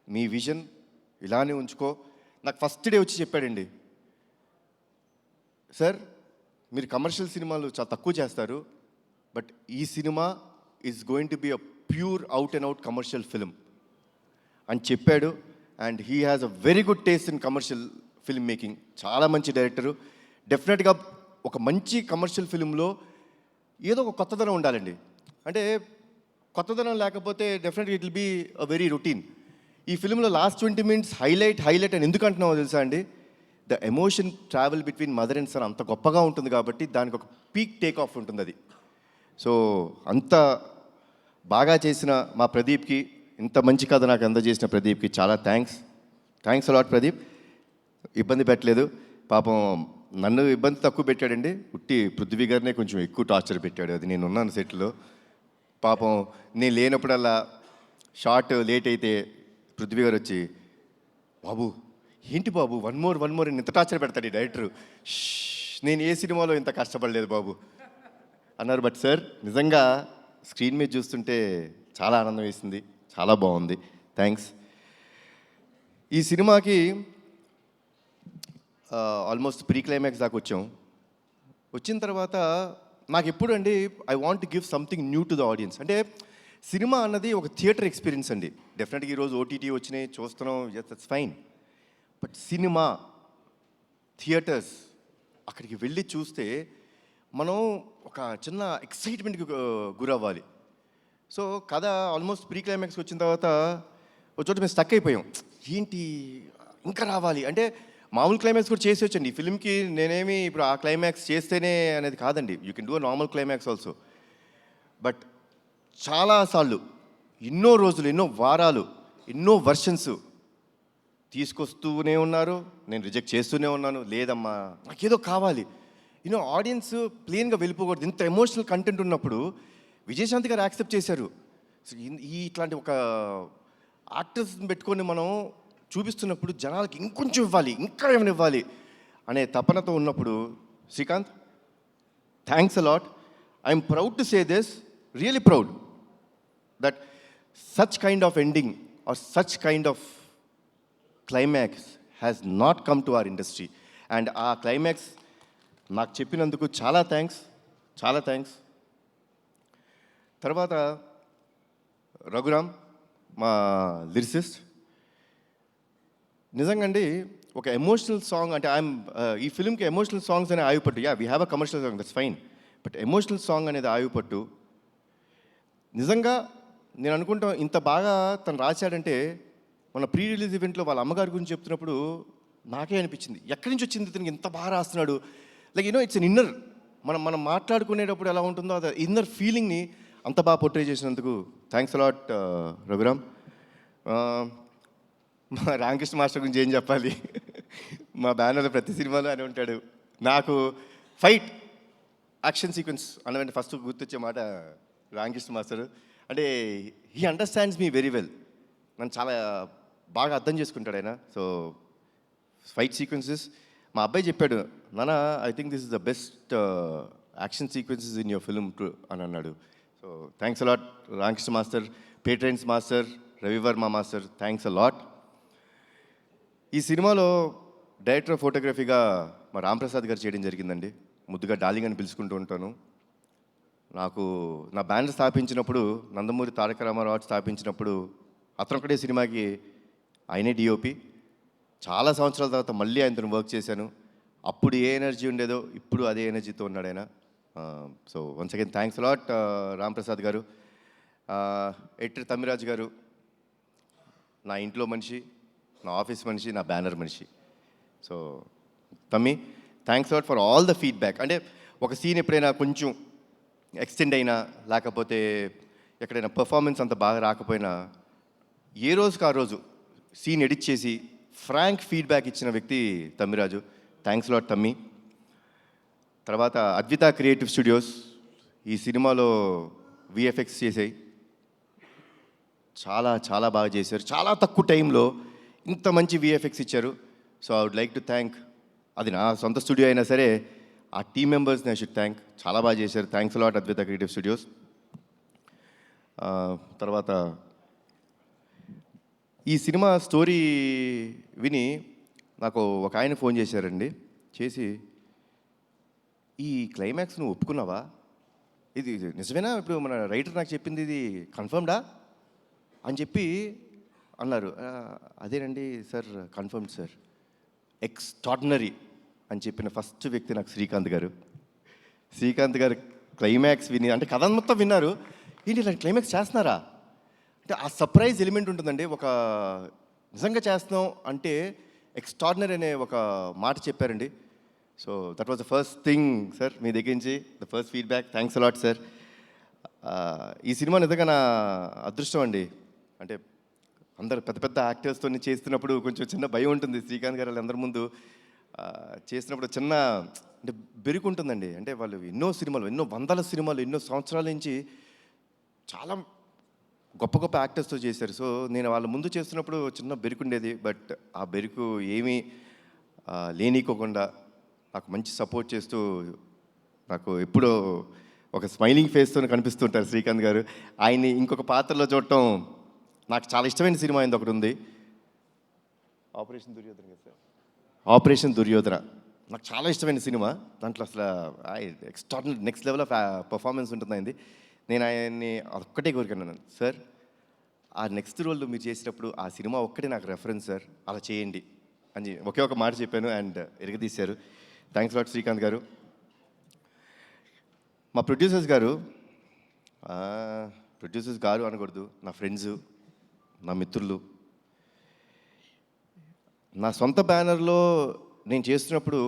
K: మీ విజన్ ఇలానే ఉంచుకో. నాకు ఫస్ట్ డే వచ్చి చెప్పాడండి, సార్ మీరు కమర్షియల్ సినిమాలు చాలా తక్కువ చేస్తారు, బట్ ఈ cinema is going to be a pure out and out commercial film అని చెప్పాడు. And he has a very good taste in commercial film making. చాలా మంచి డైరెక్టరు. డెఫినెట్గా ఒక మంచి కమర్షియల్ ఫిలింలో ఏదో ఒక కొత్తదనం ఉండాలండి. అంటే కొత్తదనం లేకపోతే డెఫినెట్గా it will be a very routine. ఈ ఫిలింలో లాస్ట్ 20 minutes హైలైట్ అని ఎందుకు అంటున్నామో తెలుసా అండి? The emotion travel between mother and son అంత గొప్పగా ఉంటుంది కాబట్టి దానికి ఒక పీక్ టేక్ ఆఫ్ ఉంటుంది అది. సో అంత బాగా చేసిన మా ప్రదీప్కి, ఇంత మంచి కథ నాకు అందజేసిన ప్రదీప్కి చాలా థ్యాంక్స్ అలాట్ ప్రదీప్. ఇబ్బంది పెట్టలేదు పాపం. నన్ను ఇబ్బంది తక్కువ పెట్టాడండి, ఉట్టి పృథ్వీ గారినే కొంచెం ఎక్కువ టార్చర్ పెట్టాడు. అది నేను ఉన్నాను సెట్లో. పాపం నేను లేనప్పుడల్లా షార్ట్ లేట్ అయితే పృథ్వీ గారు వచ్చి, బాబు ఏంటి బాబు వన్ మోర్ అని ఇంత టార్చర్ పెడతాడు ఈ డైరెక్టరు. నేను ఏ సినిమాలో ఇంత కష్టపడలేదు బాబు అన్నారు. బట్ సార్ నిజంగా స్క్రీన్ మీద చూస్తుంటే చాలా ఆనందం వేసింది, చాలా బాగుంది. థ్యాంక్స్. ఈ సినిమాకి ఆల్మోస్ట్ ప్రీ క్లైమాక్స్ దాకా వచ్చిన తర్వాత నాకు ఎప్పుడు అండి I want to give something new to the audience. అంటే సినిమా అన్నది ఒక థియేటర్ ఎక్స్పీరియన్స్ అండి. డెఫినెట్గా ఈరోజు ఓటీటీ వచ్చినాయి చూస్తున్నాం, that's fine. But cinema theatres అక్కడికి వెళ్ళి చూస్తే మనం ఒక చిన్న ఎక్సైట్మెంట్కి గురవ్వాలి. సో కథ ఆల్మోస్ట్ ప్రీ క్లైమాక్స్కి వచ్చిన తర్వాత ఒక చోట మేము స్టక్ అయిపోయాం. ఏంటి ఇంకా రావాలి అంటే మామూలు క్లైమాక్స్ కూడా చేసి వచ్చండి ఈ ఫిల్మ్కి. నేనేమి ఇప్పుడు ఆ క్లైమాక్స్ చేస్తేనే అనేది కాదండి, you can do a normal climax also. But చాలాసార్లు ఎన్నో రోజులు, ఎన్నో వారాలు, ఎన్నో వర్షన్స్ తీసుకొస్తూనే ఉన్నారు, నేను రిజెక్ట్ చేస్తూనే ఉన్నాను. లేదమ్మా నాకేదో కావాలి, ఆడియన్స్ ప్లెయిన్గా వెళ్ళిపోకూడదు. ఇంత ఎమోషనల్ కంటెంట్ ఉన్నప్పుడు విజయశాంతి గారు యాక్సెప్ట్ చేశారు. సో ఇట్లాంటి ఒక యాక్టర్స్ని పెట్టుకొని మనం చూపిస్తున్నప్పుడు జనాలకి ఇంకొంచెం ఇవ్వాలి, ఇంకా ఏమైనా ఇవ్వాలి అనే తపనతో ఉన్నప్పుడు Srikanth thanks a lot. I'm proud to say this, really proud that such kind of ending or such kind of climax has not come to our industry. And ఆ క్లైమాక్స్ నాకు చెప్పినందుకు చాలా థ్యాంక్స్. తర్వాత రఘురామ్ మా లిరిసిస్ట్, నిజంగా అండి ఒక ఎమోషనల్ సాంగ్ అంటే ఈ ఫిల్మ్కి ఎమోషనల్ సాంగ్స్ అనే ఆయుపట్టు. We have a commercial song, that's fine. But emotional song అనేది ఆయుపట్టు. నిజంగా నేను అనుకుంటాం ఇంత బాగా తను రాశాడంటే మన ప్రీ రిలీజ్ ఈవెంట్లో వాళ్ళ అమ్మగారి గురించి చెప్తున్నప్పుడు నాకే అనిపించింది, ఎక్కడి నుంచి వచ్చింది ఇతనికి ఇంత బాగా రాస్తున్నాడు. లైక్ ఇట్స్ అన్ ఇన్నర్, మనం మాట్లాడుకునేటప్పుడు ఎలా ఉంటుందో అది ఇన్నర్ ఫీలింగ్ని అంత బాగా పోర్ట్రే చేసినందుకు థ్యాంక్స్ అలాట్ రఘురామ్. మా రామకృష్ణ మాస్టర్ గురించి ఏం చెప్పాలి, మా బ్యానర్లో ప్రతి సినిమాలో అని ఉంటాడు. నాకు ఫైట్ యాక్షన్ సీక్వెన్స్ అన్నవంటే ఫస్ట్ గుర్తొచ్చే మాట రామకృష్ణ మాస్టర్. అంటే he understands me very well, నన్ను చాలా బాగా అర్థం చేసుకుంటాడు ఆయన. సో ఫైట్ సీక్వెన్సెస్ మా అబ్బాయి చెప్పాడు, నాన్న I think this is the best action sequences in your film అని అన్నాడు. So thanks a lot Ramakrishna master, పేట్రైన్స్ master, Ravi Varma master, thanks a lot. ఈ సినిమాలో డైరెక్టర్ ఆఫ్ ఫోటోగ్రఫీగా మా రాంప్రసాద్ గారు చేయడం జరిగిందండి. ముద్దుగా డార్లింగ్ అని పిలుచుకుంటూ ఉంటాను. నాకు నా బ్యానర్ స్థాపించినప్పుడు, నందమూరి తారక రామారావు స్థాపించినప్పుడు అతను ఒకటే సినిమాకి ఆయనే డిఓపి. చాలా సంవత్సరాల తర్వాత మళ్ళీ ఆయనతో వర్క్ చేశాను. అప్పుడు ఏ ఎనర్జీ ఉండేదో ఇప్పుడు అదే ఎనర్జీతో ఉన్నాడు ఆయన. So once again thanks lot Ram Prasad గారు. ఎట్రి తమ్మిరాజు గారు నా ఇంట్లో మనిషి, నా ఆఫీస్ మనిషి, నా బ్యానర్ మనిషి. సో తమ్మి thanks lot for all the feedback. అంటే ఒక సీన్ ఎప్పుడైనా కొంచెం ఎక్స్టెండ్ అయినా లేకపోతే ఎక్కడైనా పర్ఫార్మెన్స్ అంత బాగా రాకపోయినా ఏ రోజుకి ఆ రోజు సీన్ ఎడిట్ చేసి ఫ్రాంక్ ఫీడ్బ్యాక్ ఇచ్చిన వ్యక్తి తమ్మిరాజు. థ్యాంక్స్ లాట్ తమ్మి. తర్వాత అద్విత క్రియేటివ్ స్టూడియోస్ ఈ సినిమాలో విఎఫ్ఎక్స్ చేసాయి. చాలా చాలా బాగా చేశారు. చాలా తక్కువ టైంలో ఇంత మంచి విఎఫ్ఎక్స్ ఇచ్చారు. So I would like to thank, అది నా సొంత స్టూడియో అయినా సరే ఆ టీమ్ మెంబర్స్ని ఐ షుడ్ థ్యాంక్. చాలా బాగా చేశారు. Thanks lot Advitha creative studios. తర్వాత ఈ సినిమా స్టోరీ విని నాకు ఒక ఆయన ఫోన్ చేశారండి. చేసి ఈ క్లైమాక్స్ నువ్వు ఒప్పుకున్నావా, ఇది నిజమేనా, ఇప్పుడు మన రైటర్ నాకు చెప్పింది ఇది కన్ఫర్మ్డా అని చెప్పి అన్నారు. అదేనండి సార్, కన్ఫర్మ్డ్ సార్, ఎక్స్ట్రాడినరీ అని చెప్పిన ఫస్ట్ వ్యక్తి నాకు శ్రీకాంత్ గారు. శ్రీకాంత్ గారు క్లైమాక్స్ విని, అంటే కథ మొత్తం విన్నారు, ఏంటి ఇలాంటి క్లైమాక్స్ చేస్తున్నారా అంటే ఆ సర్ప్రైజ్ ఎలిమెంట్ ఉంటుందండి. ఒక నిజంగా చేస్తున్నాం అంటే ఎక్స్ట్రాడినరీ అనే ఒక మాట చెప్పారండి. So that was the first thing sir, మీ దగ్గర నుంచి the first feedback. Thanks a lot sir. ఈ సినిమా నిజంగా నా అదృష్టం అండి. అంటే అందరు పెద్ద పెద్ద యాక్టర్స్తో చేస్తున్నప్పుడు కొంచెం చిన్న భయం ఉంటుంది. శ్రీకాంత్ గారు వాళ్ళందరి ముందు చేసినప్పుడు చిన్న అంటే బెరుకు ఉంటుందండి. అంటే వాళ్ళు ఎన్నో సినిమాలు, ఎన్నో వందల సినిమాలు, ఎన్నో సంవత్సరాల నుంచి చాలా గొప్ప గొప్ప యాక్టర్స్తో చేశారు. సో నేను వాళ్ళ ముందు చేస్తున్నప్పుడు చిన్న బెరుకు ఉండేది. బట్ ఆ బెరుకు ఏమీ లేనికోకుండా నాకు మంచి సపోర్ట్ చేస్తూ నాకు ఎప్పుడూ ఒక స్మైలింగ్ ఫేస్తో కనిపిస్తుంటారు శ్రీకాంత్ గారు. ఆయన్ని ఇంకొక పాత్రలో చూడటం నాకు చాలా ఇష్టమైన సినిమా అయింది ఒకటి ఉంది, ఆపరేషన్ దుర్యోధన కదా సార్. ఆపరేషన్ దుర్యోధన నాకు చాలా ఇష్టమైన సినిమా. దాంట్లో అసలు extraordinary next level of performance ఉంటుంది అయింది. నేను ఆయన్ని ఒక్కటే కోరుకున్నాను, సార్ ఆ నెక్స్ట్ రోల్ మీరు చేసినప్పుడు ఆ సినిమా ఒక్కటే నాకు రెఫరెన్స్ సార్, అలా చేయండి అని ఒకే ఒక మాట చెప్పాను అండ్ ఎరగదీశారు. థ్యాంక్స్ లాట్ శ్రీకాంత్ గారు. మా ప్రొడ్యూసర్స్ గారు అనకూడదు, నా ఫ్రెండ్స్, నా మిత్రులు. నా సొంత బ్యానర్లో నేను చేస్తున్నప్పుడు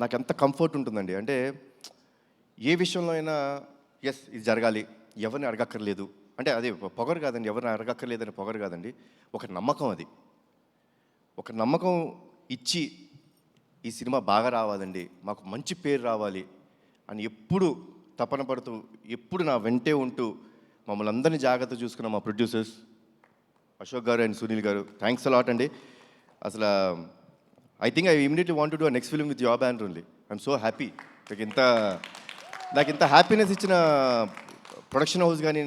K: నాకు ఎంత కంఫర్ట్ ఉంటుందండి. అంటే ఏ విషయంలో అయినా ఎస్ ఇది జరగాలి, ఎవరిని అడగక్కర్లేదు, అంటే అదే పొగరు కాదండి, ఎవరిని అడగక్కర్లేదని పొగరు కాదండి, ఒక నమ్మకం. అది ఒక నమ్మకం ఇచ్చి ఈ సినిమా బాగా రావాలండి, మాకు మంచి పేరు రావాలి అని ఎప్పుడు తపన పడుతూ ఎప్పుడు నా వెంటే ఉంటూ మమ్మల్ని అందరినీ జాగ్రత్త చూసుకున్న మా ప్రొడ్యూసర్స్ అశోక్ గారు అండ్ సునీల్ గారు, థ్యాంక్స్ అలాట్ అండి. అసలు I think I immediately want to do next film with your banner only. I'm so happy. నాకు ఇంత హ్యాపీనెస్ ఇచ్చిన ప్రొడక్షన్ హౌస్ కానీ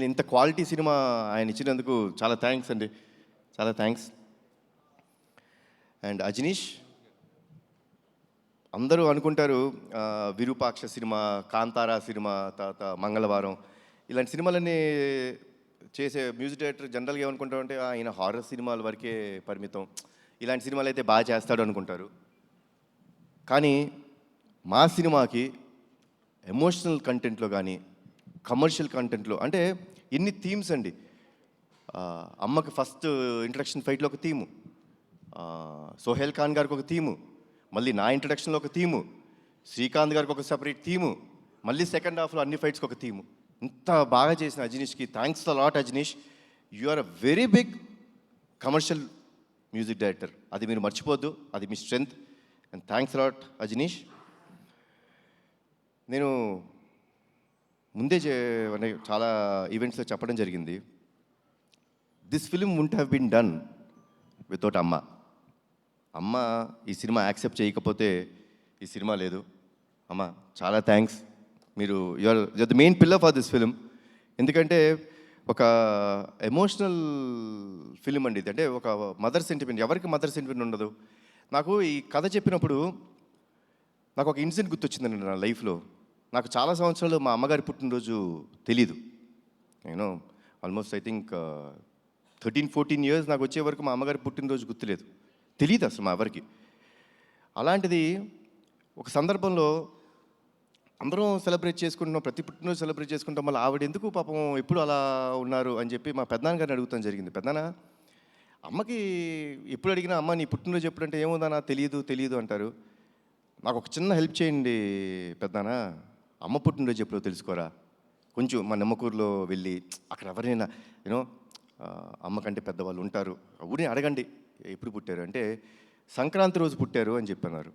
K: ఇంత క్వాలిటీ సినిమా ఆయన ఇచ్చినందుకు చాలా థ్యాంక్స్ అండి, చాలా థ్యాంక్స్. అండ్ అజనీష్, అందరూ అనుకుంటారు విరూపాక్ష సినిమా, కాంతారా సినిమా, తర్వాత మంగళవారం, ఇలాంటి సినిమాలన్నీ చేసే మ్యూజిక్ డైరెక్టర్ జనరల్గా ఏమనుకుంటారంటే ఆయన హారర్ సినిమాల వరకే పరిమితం, ఇలాంటి సినిమాలు అయితే బాగా చేస్తాడు అనుకుంటారు. కానీ మా సినిమాకి ఎమోషనల్ కంటెంట్లో కానీ కమర్షియల్ కంటెంట్లో అంటే ఎన్ని థీమ్స్ అండి. అమ్మకి ఫస్ట్ ఇంట్రడక్షన్ ఫైట్లో ఒక థీము, సోహెల్ ఖాన్ గారికి ఒక థీము, మళ్ళీ నా ఇంట్రడక్షన్లో ఒక థీము, శ్రీకాంత్ గారికి ఒక సెపరేట్ థీము, మళ్ళీ సెకండ్ హాఫ్లో అన్ని ఫైట్స్కి ఒక థీము. ఇంత బాగా చేసిన అజనీష్కి thanks a lot. Ajaneesh, you are a very big commercial music director, అది మీరు మర్చిపోద్దు, అది మీ strength. And thanks a lot Ajaneesh. నేను ముందే చాలా ఈవెంట్స్లో చెప్పడం జరిగింది, this film won't have been done without అమ్మ. అమ్మ ఈ సినిమా యాక్సెప్ట్ చేయకపోతే ఈ సినిమా లేదు. అమ్మ చాలా థ్యాంక్స్, మీరు you're the main pillar for this film. ఎందుకంటే ఒక ఎమోషనల్ ఫిలిం అండి ఇది. అంటే ఒక మదర్ సెంటిమెంట్, ఎవరికి మదర్ సెంటిమెంట్ ఉండదు. నాకు ఈ కథ చెప్పినప్పుడు నాకు ఒక ఇన్సిడెంట్ గుర్తొచ్చిందండి నా లైఫ్లో. నాకు చాలా సంవత్సరాలు మా అమ్మగారి పుట్టినరోజు తెలీదు. నేను ఆల్మోస్ట్ ఐ థింక్ 13-14 ఇయర్స్ నాకు వచ్చే వరకు మా అమ్మగారి పుట్టినరోజు గుర్తులేదు, తెలియదు అసలు మా ఎవరికి. అలాంటిది ఒక సందర్భంలో అందరం సెలబ్రేట్ చేసుకుంటున్నాం, ప్రతి పుట్టినరోజు సెలబ్రేట్ చేసుకుంటాం, మళ్ళీ ఆవిడ ఎందుకు పాపం ఎప్పుడు అలా ఉన్నారు అని చెప్పి మా పెద్దనాన్నగారిని అడుగుతాం జరిగింది. పెద్దనాన్న, అమ్మకి ఎప్పుడు అడిగినా అమ్మ నీ పుట్టినరోజు ఎప్పుడంటే ఏముందన్నా తెలియదు అంటారు. నాకు ఒక చిన్న హెల్ప్ చేయండి పెద్దనాన్న, అమ్మ పుట్టినరోజు ఎప్పుడో తెలుసుకోరా, కొంచెం మా నిమ్మకూరులో వెళ్ళి అక్కడ ఎవరైనా యూనో అమ్మ కంటే పెద్దవాళ్ళు ఉంటారు, ఊరిని అడగండి ఎప్పుడు పుట్టారు అంటే సంక్రాంతి రోజు పుట్టారు అని చెప్పన్నారు.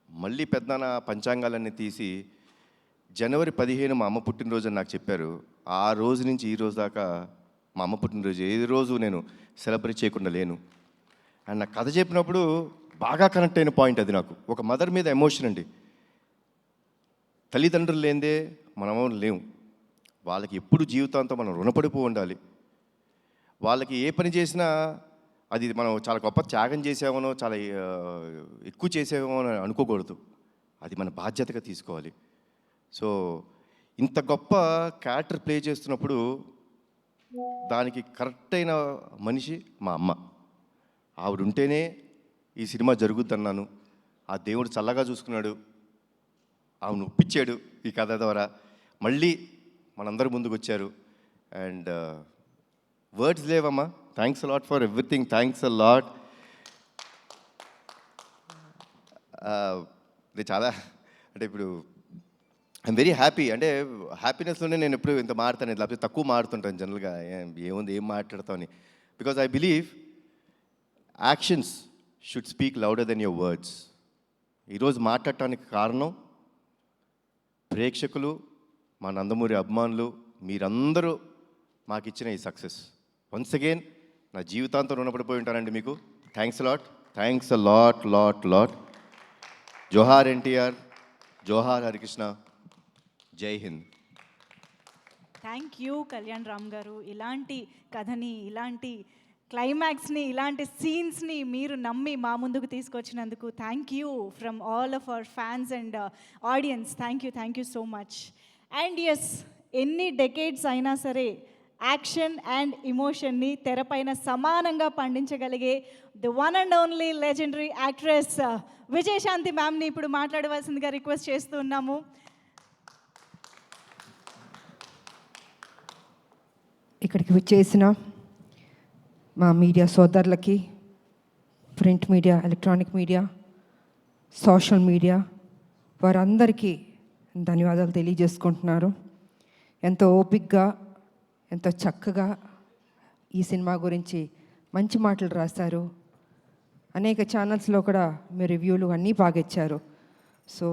K: మళ్ళీ పెద్దనాన్న పంచాంగాలన్నీ తీసి జనవరి 15 మా అమ్మ పుట్టినరోజు అని నాకు చెప్పారు. ఆ రోజు నుంచి ఈ రోజు దాకా మా అమ్మ పుట్టినరోజు ఏ రోజు నేను సెలబ్రేట్ చేయకుండా లేను. అండ్ నాకు కథ చెప్పినప్పుడు బాగా కనెక్ట్ అయిన పాయింట్ అది. నాకు ఒక మదర్ మీద ఎమోషన్ అండి. తల్లిదండ్రులు లేనిదే మనం లేము. వాళ్ళకి ఎప్పుడు జీవితాంతం మనం రుణపడిపో ఉండాలి. వాళ్ళకి ఏ పని చేసినా అది మనం చాలా గొప్ప త్యాగం చేసామనో చాలా ఎక్కువ చేసామో అని అనుకోకూడదు, అది మన బాధ్యతగా తీసుకోవాలి. సో ఇంత గొప్ప క్యారెక్టర్ ప్లే చేస్తున్నప్పుడు దానికి కరెక్ట్ అయిన మనిషి మా అమ్మ. ఆవిడ ఉంటేనే ఈ సినిమా జరుగుద్దన్నాను. ఆ దేవుడు చల్లగా చూసుకున్నాడు, ఆవిడ ఒప్పించాడు ఈ కథ ద్వారా. మళ్ళీ మనందరి ముందుకు వచ్చారు. అండ్ వర్డ్స్ లేవమ్మా. Thanks a lot for everything. Thanks a lot. చాలా అంటే ఇప్పుడు ఐఎమ్ వెరీ హ్యాపీ. అంటే హ్యాపీనెస్లోనే నేను ఎప్పుడు ఇంత మాడతాను, లేకపోతే తక్కువ మాడుతుంటాను జనరల్గా. ఏముంది ఏం మాట్లాడతామని. Because I believe actions should speak louder than your words. ఈరోజు మాట్లాడటానికి కారణం ప్రేక్షకులు, మా నందమూరి అభిమానులు, మీరందరూ మాకు ఇచ్చిన ఈ సక్సెస్. వన్స్ అగైన్ నా జీవితాంతం రుణపడిపోయి ఉంటానండి మీకు. Thanks lot. Thanks a lot lot lot. జోహార్ ఎన్టీఆర్, జోహార్ హరికృష్ణ, జై హింద్.
G: Thank you Kalyan Ram garu. ఇలాంటి కథని, ఇలాంటి క్లైమాక్స్ని, ఇలాంటి సీన్స్ని మీరు నమ్మి మా ముందుకు తీసుకొచ్చినందుకు thank you from all of our fans and audience. Thank you so much. And yes, ఎన్ని డెకేడ్స్ అయినా సరే యాక్షన్ అండ్ ఇమోషన్ని తెరపైన సమానంగా పండించగలిగే the one and only legendary actress Vijayashanti మ్యామ్ని ఇప్పుడు మాట్లాడవలసిందిగా రిక్వెస్ట్ చేస్తూ ఉన్నాము.
F: ఇక్కడికి వచ్చేసిన మా మీడియా సోదరులకి, print media, electronic media, social media, వారందరికీ ధన్యవాదాలు తెలియజేసుకుంటున్నారు. ఎంతో ఓపికగా, ఎంతో చక్కగా ఈ సినిమా గురించి మంచి మాటలు రాశారు. అనేక ఛానల్స్లో కూడా మీ రివ్యూలు అన్నీ బాగా ఇచ్చారు. సో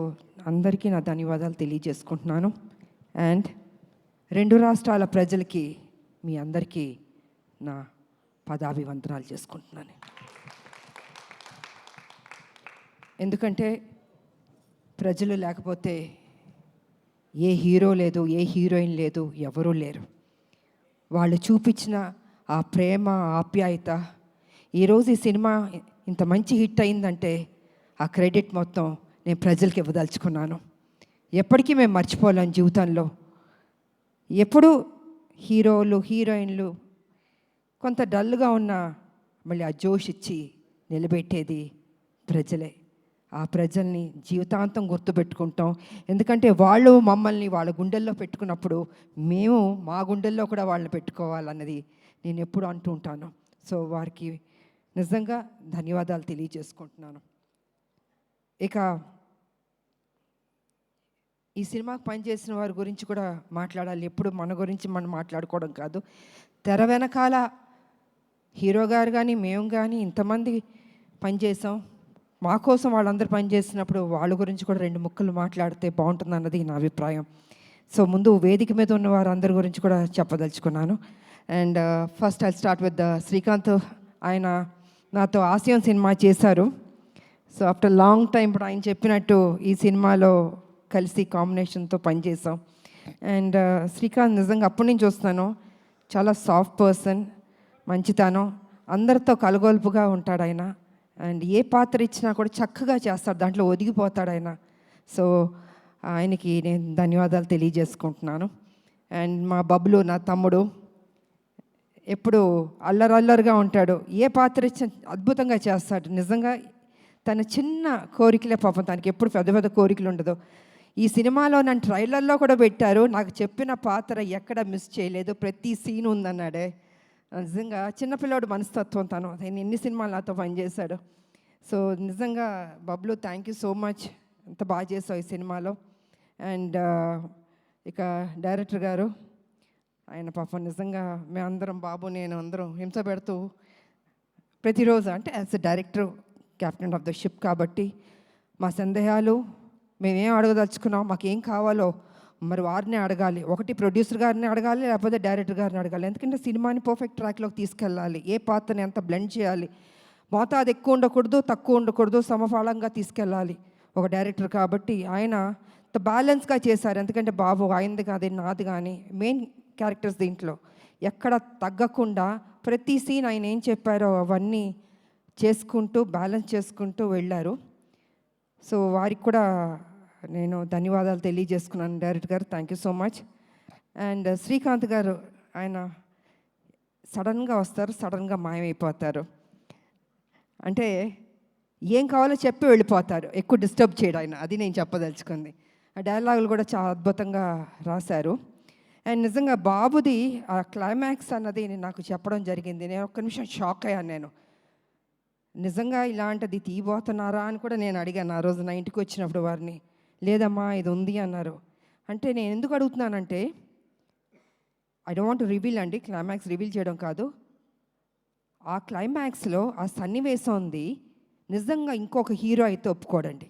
F: అందరికీ నా ధన్యవాదాలు తెలియజేసుకుంటున్నాను. అండ్ 2 రాష్ట్రాల ప్రజలకి, మీ అందరికీ నా పదాభివందనాలు చేసుకుంటున్నాను. ఎందుకంటే ప్రజలు లేకపోతే ఏ హీరో లేదు, ఏ హీరోయిన్ లేదు, ఎవరూ లేరు. వాళ్ళు చూపించిన ఆ ప్రేమ, ఆప్యాయత, ఈరోజు ఈ సినిమా ఇంత మంచి హిట్ అయిందంటే ఆ క్రెడిట్ మొత్తం నేను ప్రజలకి ఇవ్వదలుచుకున్నాను. ఎప్పటికీ మేము మర్చిపోలేం జీవితంలో. ఎప్పుడు హీరోలు, హీరోయిన్లు కొంత డల్గా ఉన్నా మళ్ళీ ఆ జోష్ ఇచ్చి నిలబెట్టేది ప్రజలే. ఆ ప్రజల్ని జీవితాంతం గుర్తుపెట్టుకుంటాం. ఎందుకంటే వాళ్ళు మమ్మల్ని వాళ్ళ గుండెల్లో పెట్టుకున్నప్పుడు మేము మా గుండెల్లో కూడా వాళ్ళని పెట్టుకోవాలన్నది నేను ఎప్పుడు అంటూ ఉంటాను. సో వారికి నిజంగా ధన్యవాదాలు తెలియజేసుకుంటున్నాను. ఇక ఈ సినిమాకి పనిచేసిన వారి గురించి కూడా మాట్లాడాలి. ఎప్పుడు మన గురించి మనం మాట్లాడుకోవడం కాదు. తెర వెనకాల హీరో గారు కానీ మేము కానీ ఇంతమంది పనిచేసాం. మా కోసం వాళ్ళందరూ పనిచేసినప్పుడు వాళ్ళ గురించి కూడా 2 ముక్కలు మాట్లాడితే బాగుంటుంది అన్నది నా అభిప్రాయం. సో ముందు వేదిక మీద ఉన్న వారందరి గురించి కూడా చెప్పదలుచుకున్నాను. And first I start with Srikanth. ఆయన నాతో ఆశయం సినిమా చేశారు. సో ఆఫ్టర్ లాంగ్ టైం ఇప్పుడు ఆయన చెప్పినట్టు ఈ సినిమాలో కలిసి కాంబినేషన్తో పనిచేసాం. అండ్ శ్రీకాంత్ నిజంగా అప్పటి నుంచి చూస్తున్నాను, చాలా సాఫ్ట్ పర్సన్, మంచితనం, అందరితో కలగొలుపుగా ఉంటాడు ఆయన. అండ్ ఏ పాత్ర ఇచ్చినా కూడా చక్కగా చేస్తాడు, దాంట్లో ఒదిగిపోతాడు ఆయన. సో ఆయనకి నేను ధన్యవాదాలు తెలియజేసుకుంటున్నాను. అండ్ మా బబ్లు, నా తమ్ముడు, ఎప్పుడు అల్లరల్లరిగా ఉంటాడు. ఏ పాత్ర ఇచ్చిన అద్భుతంగా చేస్తాడు. నిజంగా తన చిన్న కోరికలే పాపం, తనకి ఎప్పుడు పెద్ద పెద్ద కోరికలు ఉండదు. ఈ సినిమాలో నన్ను ట్రైలర్లో కూడా పెట్టారు. నాకు చెప్పిన పాత్ర ఎక్కడ మిస్ చేయలేదు, ప్రతి సీన్ ఉందన్నాడే. నిజంగా చిన్నపిల్లాడు మనస్తత్వం తను. ఆయన ఎన్ని సినిమాలు నాతో పనిచేశాడు. సో నిజంగా Bablu, thank you so much. ఎంత బాగా చేసావు ఈ సినిమాలో. అండ్ ఇక డైరెక్టర్ గారు, ఆయన పాపం నిజంగా మేమందరం, బాబు నేను అందరం హింస పెడుతూ ప్రతిరోజు, అంటే as a director, captain of the ship కాబట్టి మా సందేహాలు మేమేం అడగదలుచుకున్నాం, మాకేం కావాలో మరి వారిని అడగాలి. ఒకటి ప్రొడ్యూసర్ గారిని అడగాలి, లేకపోతే డైరెక్టర్ గారిని అడగాలి. ఎందుకంటే సినిమాని పర్ఫెక్ట్ ట్రాక్లోకి తీసుకెళ్ళాలి. ఏ పాత్రని ఎంత బ్లెండ్ చేయాలి, మోతాదు ఎక్కువ ఉండకూడదు, తక్కువ ఉండకూడదు, సమఫలంగా తీసుకెళ్ళాలి ఒక డైరెక్టర్ కాబట్టి. ఆయన బ్యాలెన్స్గా చేశారు. ఎందుకంటే బాబు ఆయనది కాదు, నాది కానీ మెయిన్ క్యారెక్టర్స్ దీంట్లో ఎక్కడ తగ్గకుండా ప్రతి సీన్ ఆయన ఏం చెప్పారో అవన్నీ చేసుకుంటూ బ్యాలెన్స్ చేసుకుంటూ వెళ్ళారు. సో వారికి కూడా నేను ధన్యవాదాలు తెలియజేసుకున్నాను. డైరెక్టర్ గారు, thank you so much. And Srikanth గారు, ఆయన సడన్గా వస్తారు, సడన్గా మాయమైపోతారు. అంటే ఏం కావాలో చెప్పి వెళ్ళిపోతారు, ఎక్కువ డిస్టర్బ్ చేయడం ఆయన. అది నేను చెప్పదలుచుకుంది. ఆ డైలాగులు కూడా చాలా అద్భుతంగా రాశారు. అండ్ నిజంగా బాబుది ఆ క్లైమాక్స్ అన్నది నాకు చెప్పడం జరిగింది. నేను ఒక్క నిమిషం షాక్ అయ్యాను. నేను నిజంగా ఇలాంటిది తీయబోతున్నారా అని కూడా నేను అడిగాను ఆ రోజు నా ఇంటికి వచ్చినప్పుడు వారిని. లేదమ్మా ఇది ఉంది అన్నారు. అంటే నేను ఎందుకు అడుగుతున్నానంటే, I don't want to reveal అండి, క్లైమాక్స్ రివీల్ చేయడం కాదు. ఆ క్లైమాక్స్లో ఆ సన్నివేశం ఉంది, నిజంగా ఇంకొక హీరో అయితే ఒప్పుకోడండి.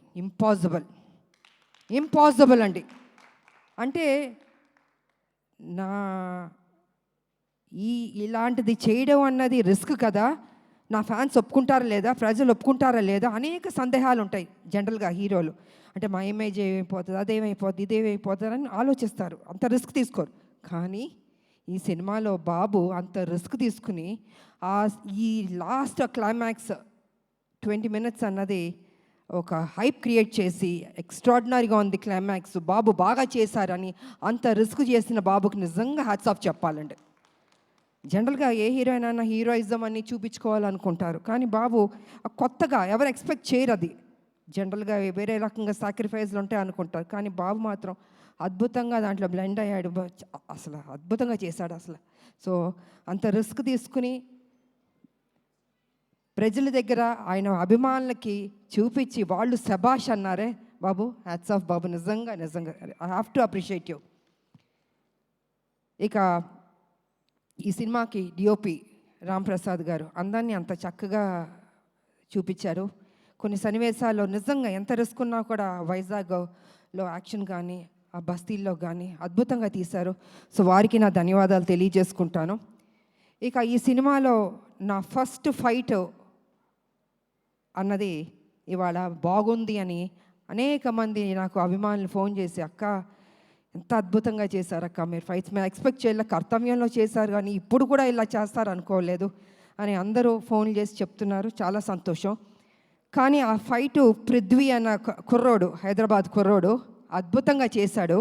F: ఇంపాసిబుల్ అండి. అంటే ఇలాంటిది చేయడం అన్నది రిస్క్ కదా. నా ఫ్యాన్స్ ఒప్పుకుంటారా లేదా, ప్రజలు ఒప్పుకుంటారా లేదా, అనేక సందేహాలు ఉంటాయి జనరల్గా హీరోలు. అంటే మా ఇమేజ్ ఏమైపోతుంది, అదేమైపోతుంది, ఇదేమైపోతుంది అని ఆలోచిస్తారు, అంత రిస్క్ తీసుకోరు. కానీ ఈ సినిమాలో బాబు అంత రిస్క్ తీసుకుని ఈ లాస్ట్ క్లైమాక్స్ 20 minutes అన్నది ఒక హైప్ క్రియేట్ చేసి ఎక్స్ట్రాడినరీగా ఉంది క్లైమాక్స్. బాబు బాగా చేశారని అంత రిస్క్ చేసిన బాబుకి నిజంగా హ్యాట్స్ ఆఫ్ చెప్పాలండి. జనరల్గా ఏ హీరోయిన్ అయినా హీరోయిజం అని చూపించుకోవాలనుకుంటారు, కానీ బాబు కొత్తగా ఎవరు ఎక్స్పెక్ట్ చేయరు. అది జనరల్గా వేరే రకంగా సాక్రిఫైస్లు ఉంటాయి అనుకుంటారు, కానీ బాబు మాత్రం అద్భుతంగా దాంట్లో బ్లెండ్ అయ్యాడు. అసలు అద్భుతంగా చేశాడు అసలు. సో అంత రిస్క్ తీసుకుని ప్రజల దగ్గర ఆయన అభిమానులకి చూపించి వాళ్ళు శబాష్ అన్నారే బాబు, హ్యాట్స్ ఆఫ్ బాబు. నిజంగా I have to appreciate you. ఇక ఈ సినిమాకి డిఓపి రాంప్రసాద్ గారు అందాన్ని అంత చక్కగా చూపించారు. కొన్ని సన్నివేశాల్లో నిజంగా ఎంత రిస్క్ ఉన్నా కూడా వైజాగ్లో యాక్షన్ కానీ ఆ బస్తీల్లో కానీ అద్భుతంగా తీశారు. సో వారికి నా ధన్యవాదాలు తెలియజేసుకుంటాను. ఇక ఈ సినిమాలో నా ఫస్ట్ ఫైట్ అన్నది ఇవాళ బాగుంది అని అనేక మంది నాకు అభిమానులు ఫోన్ చేసి, అక్క ఎంత అద్భుతంగా చేశారు అక్క, మీరు ఫైట్స్ మేము ఎక్స్పెక్ట్ చేయలే, కర్తవ్యంలో చేశారు కానీ ఇప్పుడు కూడా ఇలా చేస్తారు అనుకోలేదు అని అందరూ ఫోన్లు చేసి చెప్తున్నారు. చాలా సంతోషం. కానీ ఆ ఫైటు పృథ్వీ అన్న కుర్రోడు, హైదరాబాద్ కుర్రోడు అద్భుతంగా చేశాడు.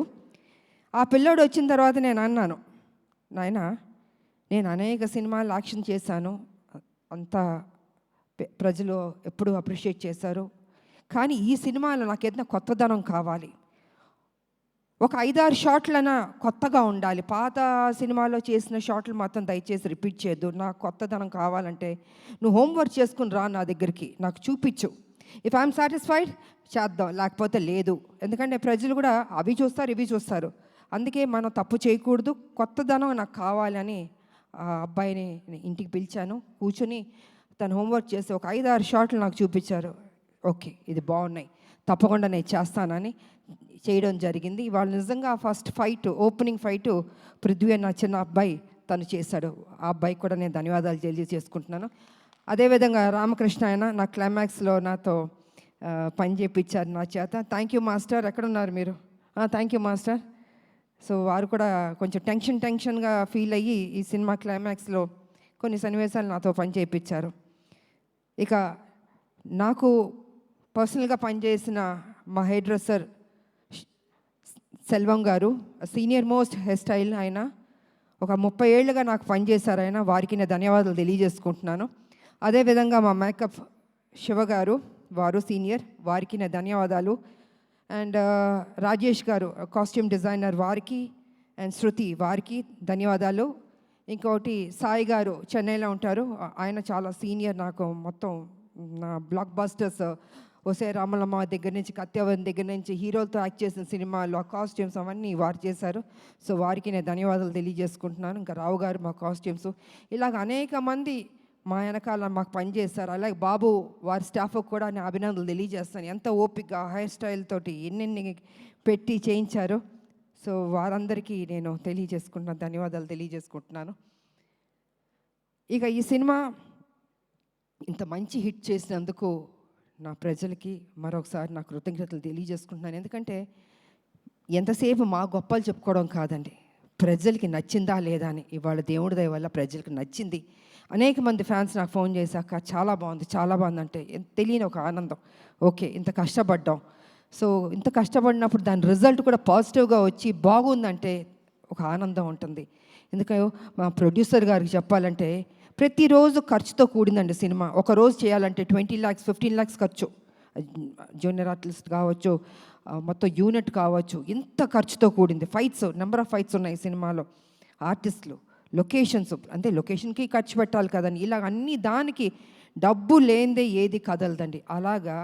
F: ఆ పిల్లోడు వచ్చిన తర్వాత నేను అన్నాను, నాయనా నేను అనేక సినిమాలు యాక్షన్ చేశాను, అంతా ప్రజలు ఎప్పుడూ అప్రిషియేట్ చేశారు, కానీ ఈ సినిమాలో నాకు ఏదైనా కొత్తదనం కావాలి. ఒక 5-6 షాట్లైనా కొత్తగా ఉండాలి. పాత సినిమాలో చేసిన షాట్లు మాత్రం దయచేసి రిపీట్ చేయొద్దు. నాకు కొత్తదనం కావాలంటే నువ్వు హోంవర్క్ చేసుకుని రా నా దగ్గరికి, నాకు చూపించు. ఇఫ్ ఐఎమ్ సాటిస్ఫైడ్ చేద్దాం, లేకపోతే లేదు. ఎందుకంటే ప్రజలు కూడా అవి చూస్తారు, ఇవి చూస్తారు. అందుకే మనం తప్పు చేయకూడదు, కొత్తదనం నాకు కావాలని ఆ అబ్బాయిని ఇంటికి పిలిచాను. కూర్చొని తను హోంవర్క్ చేసి ఒక 5-6 షాట్లు నాకు చూపించారు. ఓకే ఇది బాగున్నాయి, తప్పకుండా నేను చేస్తానని చేయడం జరిగింది. వాళ్ళు నిజంగా first fight, opening fight Prithvi అన్న చిన్న అబ్బాయి తను చేశాడు. ఆ అబ్బాయికి కూడా నేను ధన్యవాదాలు తెలియజేసుకుంటున్నాను. అదేవిధంగా రామకృష్ణ ఆయన నా క్లైమాక్స్లో నాతో పని చేయించారు నా చేత. Thank you master. ఎక్కడున్నారు మీరు? Thank you master. సో వారు కూడా కొంచెం టెన్షన్గా ఫీల్ అయ్యి ఈ సినిమా క్లైమాక్స్లో కొన్ని సన్నివేశాలు నాతో పని చేయించారు. ఇక నాకు పర్సనల్గా పనిచేసిన మా హెయిర్ డ్రెస్సర్ సెల్వం గారు, సీనియర్ మోస్ట్ హెయిర్ స్టైల్ ఆయన, ఒక 30 ఏళ్ళుగా నాకు పనిచేశారు ఆయన, వారికి నేను ధన్యవాదాలు తెలియజేసుకుంటున్నాను. అదేవిధంగా మా మేకప్ శివ గారు, వారు సీనియర్, వారికి నా ధన్యవాదాలు. అండ్ రాజేష్ గారు కాస్ట్యూమ్ డిజైనర్, వారికి అండ్ శృతి వారికి ధన్యవాదాలు. ఇంకొకటి సాయి గారు చెన్నైలో ఉంటారు, ఆయన చాలా సీనియర్, నాకు మొత్తం నా బ్లాక్ బాస్టర్స్ ఒసే రామలమ్మ దగ్గర నుంచి, కత్యవన్ దగ్గర నుంచి, హీరోలతో యాక్ట్ చేసిన సినిమాల్లో ఆ కాస్ట్యూమ్స్ అవన్నీ వారు చేశారు. సో వారికి నేను ధన్యవాదాలు తెలియజేసుకుంటున్నాను. ఇంకా రావు గారు మా కాస్ట్యూమ్స్, ఇలాగ అనేక మంది మా వెనకాల మాకు పనిచేస్తారు. అలాగే బాబు వారి స్టాఫ్కి కూడా నేను అభినందనలు తెలియజేస్తాను. ఎంత ఓపిక హెయిర్ స్టైల్ తోటి ఎన్నెన్ని పెట్టి చేయించారు. సో వారందరికీ నేను తెలియజేసుకుంటున్నాను, ధన్యవాదాలు తెలియజేసుకుంటున్నాను. ఇక ఈ సినిమా ఇంత మంచి హిట్ చేసినందుకు నా ప్రజలకి మరొకసారి నా కృతజ్ఞతలు తెలియజేసుకుంటున్నాను. ఎందుకంటే ఎంతసేపు మా గొప్పలు చెప్పుకోవడం కాదండి, ప్రజలకి నచ్చిందా లేదా అని. ఇవాళ దేవుడి దయ వల్ల ప్రజలకు నచ్చింది. అనేక మంది ఫ్యాన్స్ నాకు ఫోన్ చేశాక చాలా బాగుంది, చాలా బాగుంది అంటే తెలియని ఒక ఆనందం. ఓకే, ఇంత కష్టపడ్డాం, సో ఇంత కష్టపడినప్పుడు దాని రిజల్ట్ కూడా పాజిటివ్గా వచ్చి బాగుందంటే ఒక ఆనందం ఉంటుంది. ఎందుకంటే మా ప్రొడ్యూసర్ గారికి చెప్పాలంటే ప్రతిరోజు ఖర్చుతో కూడిందండి సినిమా. ఒక రోజు చేయాలంటే 20 lakhs 15 lakhs ఖర్చు, జూనియర్ ఆర్టిస్ట్ కావచ్చు, మొత్తం యూనిట్ కావచ్చు, ఇంత ఖర్చుతో కూడింది. ఫైట్స్, నెంబర్ ఆఫ్ ఫైట్స్ ఉన్నాయి సినిమాలో, ఆర్టిస్టులు, లొకేషన్స్, అంటే లొకేషన్కి ఖర్చు పెట్టాలి కదండి. ఇలాగ అన్ని దానికి డబ్బు లేనిదే ఏది కదలదండి. అలాగా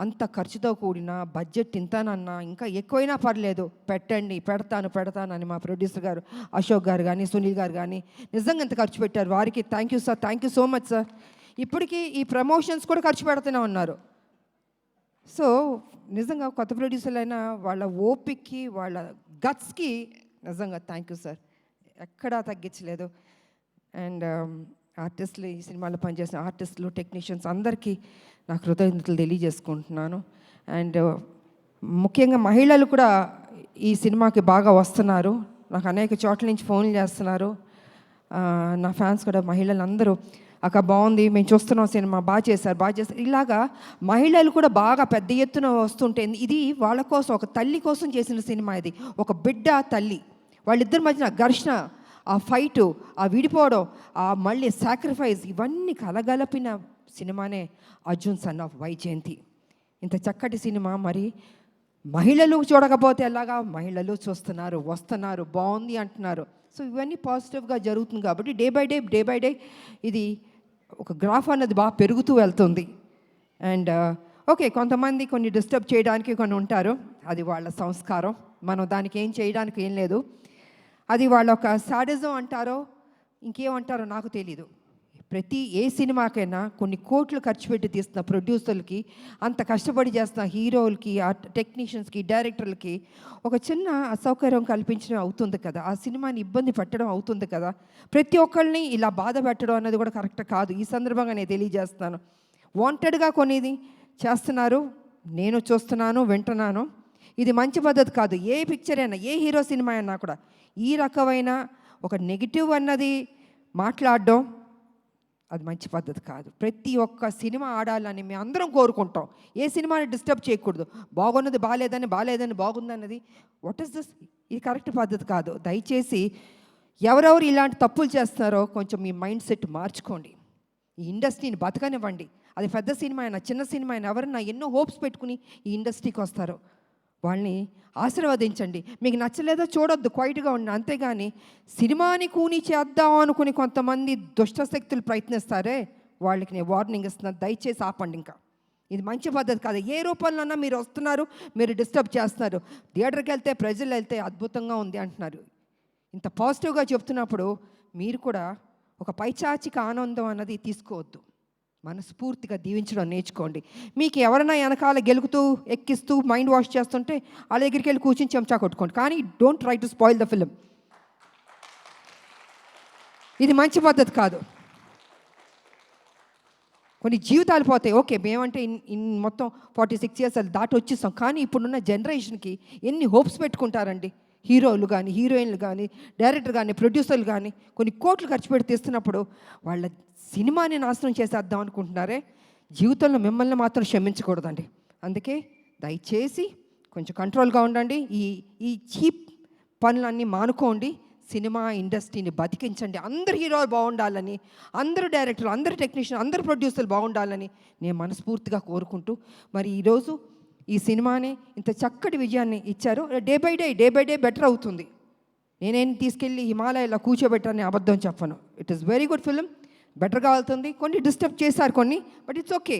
F: అంత ఖర్చుతో కూడిన బడ్జెట్ ఇంతనన్నా ఇంకా ఎక్కువైనా పర్లేదు పెట్టండి, పెడతాను అని మా ప్రొడ్యూసర్ గారు అశోక్ గారు కానీ సునీల్ గారు కానీ నిజంగా ఎంత ఖర్చు పెట్టారు. వారికి thank you sir, thank you so much sir. ఇప్పటికీ ఈ ప్రమోషన్స్ కూడా ఖర్చు పెడుతూనే ఉన్నారు. సో నిజంగా కొత్త ప్రొడ్యూసర్లు అయినా వాళ్ళ ఓపిక్కి, వాళ్ళ గట్స్కి నిజంగా థ్యాంక్ యూ సార్, ఎక్కడా తగ్గించలేదు. అండ్ ఆర్టిస్టులు, ఈ సినిమాలో పనిచేసిన ఆర్టిస్టులు, టెక్నీషియన్స్ అందరికీ నా కృతజ్ఞతలు తెలియజేసుకుంటున్నాను. అండ్ ముఖ్యంగా మహిళలు కూడా ఈ సినిమాకి బాగా వస్తున్నారు. నాకు అనేక చోట్ల నుంచి ఫోన్లు చేస్తున్నారు నా ఫ్యాన్స్ కూడా. మహిళలు అందరూ అక్క బాగుంది, మేము చూస్తున్నాం సినిమా, బాగా చేశారు. ఇలాగా మహిళలు కూడా బాగా పెద్ద ఎత్తున వస్తుంటే ఇది వాళ్ళ కోసం, ఒక తల్లి కోసం చేసిన సినిమా ఇది. ఒక బిడ్డ, తల్లి, వాళ్ళిద్దరి మధ్యన ఘర్షణ, ఆ ఫైటు, ఆ విడిపోవడం, ఆ మళ్ళీ సాక్రిఫైస్, ఇవన్నీ కలగలిపిన సినిమానే అర్జున్ సన్ ఆఫ్ వైజయంతి. ఇంత చక్కటి సినిమా మరి మహిళలు చూడకపోతే ఎలాగా, మహిళలు చూస్తున్నారు, వస్తున్నారు, బాగుంది అంటున్నారు. సో ఇవన్నీ పాజిటివ్గా జరుగుతుంది కాబట్టి డే బై డే ఇది ఒక గ్రాఫ్ అన్నది బాగా పెరుగుతూ వెళ్తుంది. అండ్ ఓకే, కొంతమంది కొన్ని డిస్టర్బ్ చేయడానికి కొన్ని ఉంటారు, అది వాళ్ళ సంస్కారం, మనం దానికి ఏం చేయడానికి ఏం లేదు. అది వాళ్ళ ఒక సాడిజం అంటారో ఇంకేమంటారో నాకు తెలీదు. ఏ సినిమాకైనా కొన్ని కోట్లు ఖర్చు పెట్టి తీస్తున్న ప్రొడ్యూసర్లకి, అంత కష్టపడి చేస్తున్న హీరోలకి, ఆ టెక్నీషియన్స్కి, డైరెక్టర్లకి ఒక చిన్న అసౌకర్యం కల్పించడం అవుతుంది కదా, ఆ సినిమాని ఇబ్బంది పెట్టడం అవుతుంది కదా. ప్రతి ఒక్కరిని ఇలా బాధ పెట్టడం అన్నది కూడా కరెక్ట్ కాదు. ఈ సందర్భంగా నేను తెలియజేస్తాను, వాంటెడ్గా కొనేది చేస్తున్నారు, నేను చూస్తున్నాను, వింటున్నాను. ఇది మంచి పద్ధతి కాదు. ఏ పిక్చర్ అయినా, ఏ హీరో సినిమా అయినా కూడా ఈ రకమైన ఒక నెగిటివ్ అన్నది మాట్లాడడం అది మంచి పద్ధతి కాదు. ప్రతి ఒక్క సినిమా ఆడాలని మేము అందరం కోరుకుంటాం. ఏ సినిమాని డిస్టర్బ్ చేయకూడదు. బాగున్నది బాగాలేదని, బాగాలేదని బాగుందన్నది వాట్ ఈస్ దిస్, ఇది కరెక్ట్ పద్ధతి కాదు. దయచేసి ఎవరెవరు ఇలాంటి తప్పులు చేస్తున్నారో కొంచెం మీ మైండ్ సెట్ మార్చుకోండి. ఈ ఇండస్ట్రీని బతకనివ్వండి. అది పెద్ద సినిమా అయినా, చిన్న సినిమా అయినా, ఎవరన్నా ఎన్నో హోప్స్ పెట్టుకుని ఈ ఇండస్ట్రీకి వస్తారో వాళ్ళని ఆశీర్వదించండి. మీకు నచ్చలేదో చూడొద్దు, క్వైట్గా ఉండండి. అంతేగాని సినిమాని కూని చేద్దాం అనుకుని కొంతమంది దుష్టశక్తులు ప్రయత్నిస్తారే, వాళ్ళకి నేను వార్నింగ్ ఇస్తున్నాను, దయచేసి ఆపండి. ఇంకా ఇది మంచి పద్ధతి కాదు. ఏ రూపంలోనన్నా మీరు వస్తున్నారు, మీరు డిస్టర్బ్ చేస్తున్నారు. థియేటర్కి వెళ్తే, ప్రజలు వెళ్తే అద్భుతంగా ఉంది అంటున్నారు. ఇంత పాజిటివ్గా చెప్తున్నప్పుడు మీరు కూడా ఒక పైచాచిక ఆనందం అన్నది తీసుకోవద్దు. మనస్ఫూర్తిగా దీవించడం నేర్చుకోండి. మీకు ఎవరైనా వెనకాల గెలుకుతూ, ఎక్కిస్తూ, మైండ్ వాష్ చేస్తుంటే వాళ్ళ దగ్గరికి వెళ్ళి కూర్చొని చెంచా కొట్టుకోండి. కానీ don't try to spoil the film. ఇది మంచి పద్ధతి కాదు. కొన్ని జీవితాలు పోతాయి. ఓకే, మేమంటే మొత్తం 46 years దాటి వచ్చేస్తాం. కానీ ఇప్పుడున్న జనరేషన్కి ఎన్ని హోప్స్ పెట్టుకుంటారండి. హీరోలు కానీ, హీరోయిన్లు కానీ, డైరెక్టర్ కానీ, ప్రొడ్యూసర్లు కానీ కొన్ని కోట్లు ఖర్చు పెట్టి తీస్తున్నప్పుడు వాళ్ళ సినిమాని నాశనం చేసేద్దాం అనుకుంటున్నారే. జీవితంలో మిమ్మల్ని మాత్రం క్షమించకూడదండి. అందుకే దయచేసి కొంచెం కంట్రోల్గా ఉండండి. ఈ చీప్ పనులన్నీ మానుకోండి. సినిమా ఇండస్ట్రీని బతికించండి. అందరు హీరోలు బాగుండాలని, అందరు డైరెక్టర్లు, అందరు టెక్నీషియన్, అందరు ప్రొడ్యూసర్లు బాగుండాలని నేను మనస్ఫూర్తిగా కోరుకుంటూ, మరి ఈరోజు ఈ సినిమాని ఇంత చక్కటి విజయాన్ని ఇచ్చారు. డే బై డే బెటర్ అవుతుంది. నేనేం తీసుకెళ్ళి హిమాలయాలో కూర్చోబెట్టాలని అబద్ధం చెప్పను. It is very good film, బెటర్గా వెళ్తుంది. కొన్ని డిస్టర్బ్ చేశారు కొన్ని, బట్ ఇట్స్ ఓకే.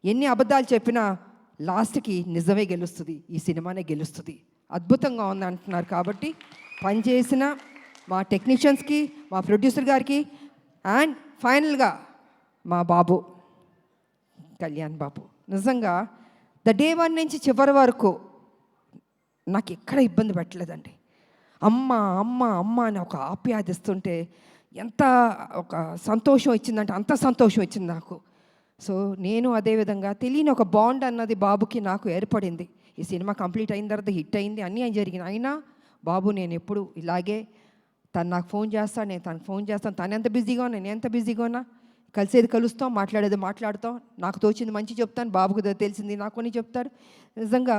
F: ఎన్ని అబద్ధాలు చెప్పినా లాస్ట్కి నిజమే గెలుస్తుంది, ఈ సినిమానే గెలుస్తుంది. అద్భుతంగా ఉంది అంటున్నారు కాబట్టి పనిచేసిన మా టెక్నీషియన్స్కి, మా ప్రొడ్యూసర్ గారికి, అండ్ ఫైనల్గా మా బాబు కళ్యాణ్ బాబు, నిజంగా డే 1 నుంచి చివరి వరకు నాకు ఎక్కడ ఇబ్బంది పెట్టలేదండి. అమ్మ అమ్మ అమ్మ అని ఒక ఆప్యాదిస్తుంటే ఎంత ఒక సంతోషం ఇచ్చిందంటే అంత సంతోషం ఇచ్చింది నాకు. సో నేను అదేవిధంగా తెలియని ఒక బాండ్ అన్నది బాబుకి నాకు ఏర్పడింది. ఈ సినిమా కంప్లీట్ అయిన తర్వాత హిట్ అయింది, అన్నీ జరిగినాయి. అయినా బాబు నేను ఎప్పుడు ఇలాగే, తను నాకు ఫోన్ చేస్తాను, నేను తనకు ఫోన్ చేస్తాను. తను ఎంత బిజీగా ఉన్నా, నేను ఎంత బిజీగా ఉన్నా, కలిసేది కలుస్తాం, మాట్లాడేది మాట్లాడతాం. నాకు తోచింది మంచి చెప్తాను, బాబుకు తెలిసింది నాకు కొన్ని చెప్తారు. నిజంగా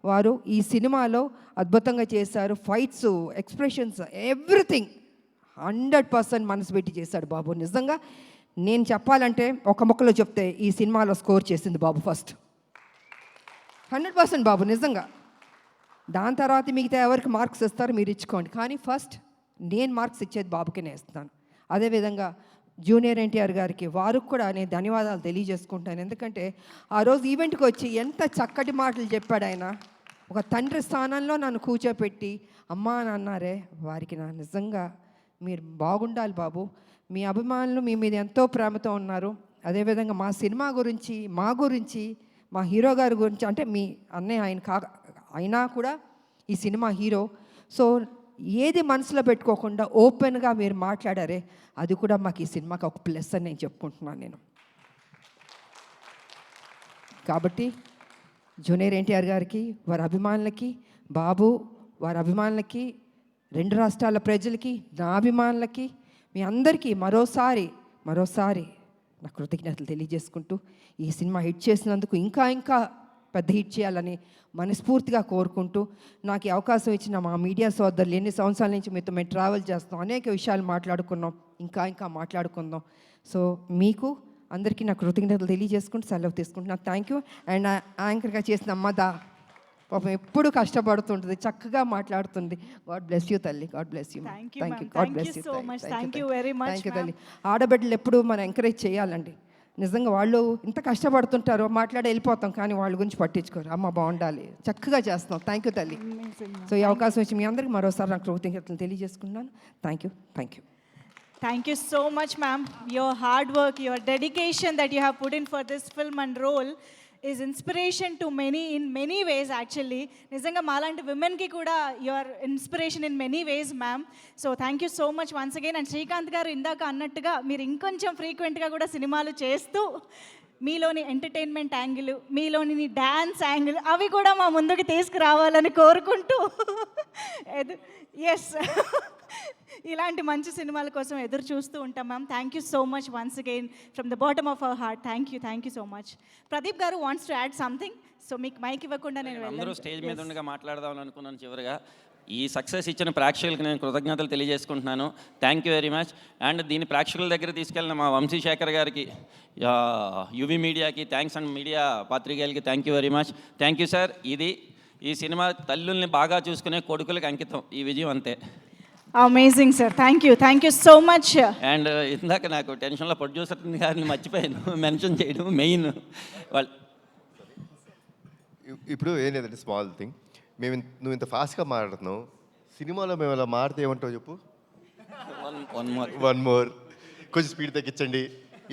F: వారు ఈ సినిమాలో అద్భుతంగా చేశారు. ఫైట్స్, ఎక్స్ప్రెషన్స్, ఎవ్రీథింగ్ 100% మనసు పెట్టి చేశాడు బాబు. నిజంగా నేను చెప్పాలంటే ఒక ముక్కలో చెప్తే ఈ సినిమాలో స్కోర్ చేసింది బాబు ఫస్ట్. 100% బాబు నిజంగా. దాని తర్వాత మిగతా ఎవరికి మార్క్స్ ఇస్తారో మీరు ఇచ్చుకోండి, కానీ ఫస్ట్ నేను మార్క్స్ ఇచ్చేది బాబుకి నేను ఇస్తాను. అదేవిధంగా జూనియర్ ఎన్టీఆర్ గారికి, వారికి కూడా నేను ధన్యవాదాలు తెలియజేసుకుంటాను. ఎందుకంటే ఆ రోజు ఈవెంట్కి వచ్చి ఎంత చక్కటి మాటలు చెప్పాడు ఆయన. ఒక తండ్రి స్థానంలో నన్ను కూర్చోపెట్టి అమ్మా అని అన్నారే, వారికి నా నిజంగా మీరు బాగుండాలి బాబు. మీ అభిమానులు మీ మీద ఎంతో ప్రేమతో ఉన్నారు. అదేవిధంగా మా సినిమా గురించి, మా గురించి, మా హీరో గారి గురించి, అంటే మీ అన్నయ్య ఆయన అయినా కూడా ఈ సినిమా హీరో. సో ఏది మనసులో పెట్టుకోకుండా ఓపెన్గా మీరు మాట్లాడారే, అది కూడా మాకు ఈ సినిమాకి ఒక ప్లస్ అని నేను చెప్పుకుంటున్నాను నేను. కాబట్టి జూనియర్ ఎన్టీఆర్ గారికి, వారి అభిమానులకి, బాబు వారి అభిమానులకి, 2 రాష్ట్రాల ప్రజలకి, నా అభిమానులకి, మీ అందరికీ మరోసారి నా కృతజ్ఞతలు తెలియజేసుకుంటూ, ఈ సినిమా హిట్ చేసినందుకు ఇంకా పెద్ద హిట్ చేయాలని మనస్ఫూర్తిగా కోరుకుంటూ, నాకు ఈ అవకాశం ఇచ్చిన మా మీడియా సోదరులు, ఎన్ని సంవత్సరాల నుంచి మీతో మేము ట్రావెల్ చేస్తాం, అనేక విషయాలు మాట్లాడుకున్నాం, ఇంకా మాట్లాడుకుందాం. సో మీకు అందరికీ నా కృతజ్ఞతలు తెలియజేసుకుంటూ సెలవు తీసుకుంటున్నాను. Thank you. అండ్ యాంకర్గా చేసిన అమ్మదా పాపం ఎప్పుడు కష్టపడుతుంటుంది, చక్కగా మాట్లాడుతుంది. గాడ్ బ్లెస్ యూ తల్లి, God bless you. Thank you, God bless you, thank you తల్లి. ఆడబిడ్డలు ఎప్పుడు మనం ఎంకరేజ్ చేయాలండి. నిజంగా వాళ్ళు ఇంత కష్టపడుతుంటారో మాట్లాడి వెళ్ళిపోతాం, కానీ వాళ్ళ గురించి పట్టించుకోరు. అమ్మ బాగుండాలి, చక్కగా చేస్తున్నాం. థ్యాంక్ యూ తల్లి. సో ఈ అవకాశం వచ్చి మీ అందరికీ మరోసారి నాకు కృతజ్ఞతలు తెలియజేసుకుంటున్నాను. Thank you.
G: Thank you so much, ma'am. Your hard work, your dedication that you have put in for this film and role is inspiration to many in many ways actually. Nizanga malanti women ki kuda you are inspiration in many ways, ma'am. So thank you so much once again. And Srikanth garu indaka annattuga meer inkoncham frequent ga kuda cinemalu chestu మీలోని entertainment angle, మీలోని dance angle అవి కూడా మా ముందుకు తీసుకురావాలని కోరుకుంటూ yes ఇలాంటి మంచి సినిమాల కోసం ఎదురు చూస్తూ ఉంటాం ma'am. Thank you so much once again from the bottom of our heart. Thank you so much. Pradeep garu wants to add something. So మీకు మైక్ ఇవ్వకుండా నేను
J: అందరూ స్టేజ్ మీద ఉండగా మాట్లాడదామని అనుకున్నాను. చివరిగా ఈ సక్సెస్ ఇచ్చిన ప్రేక్షకులకు నేను కృతజ్ఞతలు తెలియజేసుకుంటున్నాను. Thank you very much. And దీని ప్రేక్షకుల దగ్గర తీసుకెళ్ళిన మా వంశీశేఖర్ గారికి, యువి మీడియాకి thanks, and media పాత్రికేయులకి thank you very much. Thank you sir. ఈ సినిమా తల్లుల్ని బాగా చూసుకునే కొడుకులకు అంకితం. ఈ విజయం అంతే.
G: Amazing sir. Thank you so much.
J: And ఇందాక నాకు టెన్షన్లో ప్రొడ్యూసర్ గారిని మర్చిపోయాను మెన్షన్ చేయడం. మెయిన్ వాళ్ళు
K: ఇప్పుడు ఏం లేదంటే స్మాల్ థింగ్, నువ్వు ఇంత ఫాస్ట్గా మాట్లాడుతున్నావు, సినిమాలో మేము అలా మాడితే ఏమంటావు చెప్పు? వన్ మోర్ కొంచెం స్పీడ్ తగ్గించండి.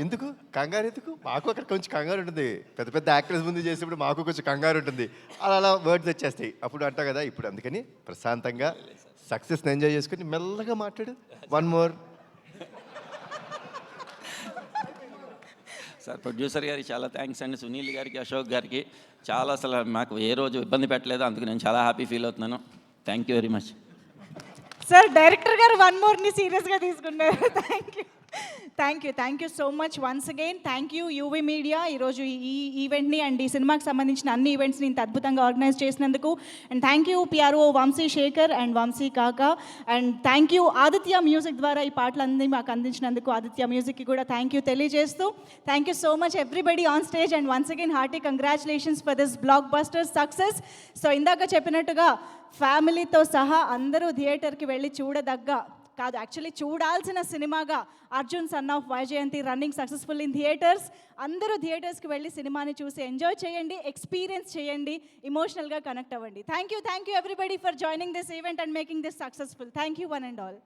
K: ఎందుకు కంగారు? ఎందుకు? మాకు అక్కడ కొంచెం కంగారు ఉంటుంది. పెద్ద పెద్ద యాక్టర్స్ ముందు చేసేప్పుడు మాకు కొంచెం కంగారు ఉంటుంది. అలా వర్డ్స్ వచ్చేస్తాయి అప్పుడు అంటావు కదా. ఇప్పుడు అందుకని ప్రశాంతంగా సక్సెస్ని ఎంజాయ్ చేసుకుని మెల్లగా మాట్లాడు. One more.
J: సార్ ప్రొడ్యూసర్ గారికి చాలా థ్యాంక్స్ అండి, సునీల్ గారికి, అశోక్ గారికి. చాలా అసలు మాకు ఏ రోజు ఇబ్బంది పెట్టలేదు, అందుకు నేను చాలా హ్యాపీ ఫీల్ అవుతున్నాను. Thank you very much.
G: Sir director గారు వన్ మోర్ని సీరియస్గా తీసుకున్నారు. Thank you. Thank you so much once again. Thank you UV media ఈరోజు ఈ ఈవెంట్ని అండ్ ఈ సినిమాకి సంబంధించిన అన్ని ఈవెంట్స్ని ఇంత అద్భుతంగా ఆర్గనైజ్ చేసినందుకు. And thank you PRO Vamsi Shekar and Vamsi Kaka. And thank you Aditya music ద్వారా ఈ పాటలన్నీ మాకు అందించినందుకు ఆదిత్య మ్యూజిక్కి కూడా థ్యాంక్ యూ తెలియజేస్తూ thank you so much everybody on stage. And once again hearty congratulations for this blockbuster success. So ఇందాక చెప్పినట్టుగా ఫ్యామిలీతో సహా అందరూ థియేటర్కి వెళ్ళి చూడదగ్గ కాదు, యాక్చువల్లీ చూడాల్సిన సినిమాగా Arjun son of Vyjayanthi running successful in theatres. అందరూ థియేటర్స్కి వెళ్ళి సినిమాని చూసి ఎంజాయ్ చేయండి, ఎక్స్పీరియన్స్ చేయండి, ఇమోషనల్గా కనెక్ట్ అవ్వండి. Thank you everybody for joining this event and making this successful. Thank you one and all.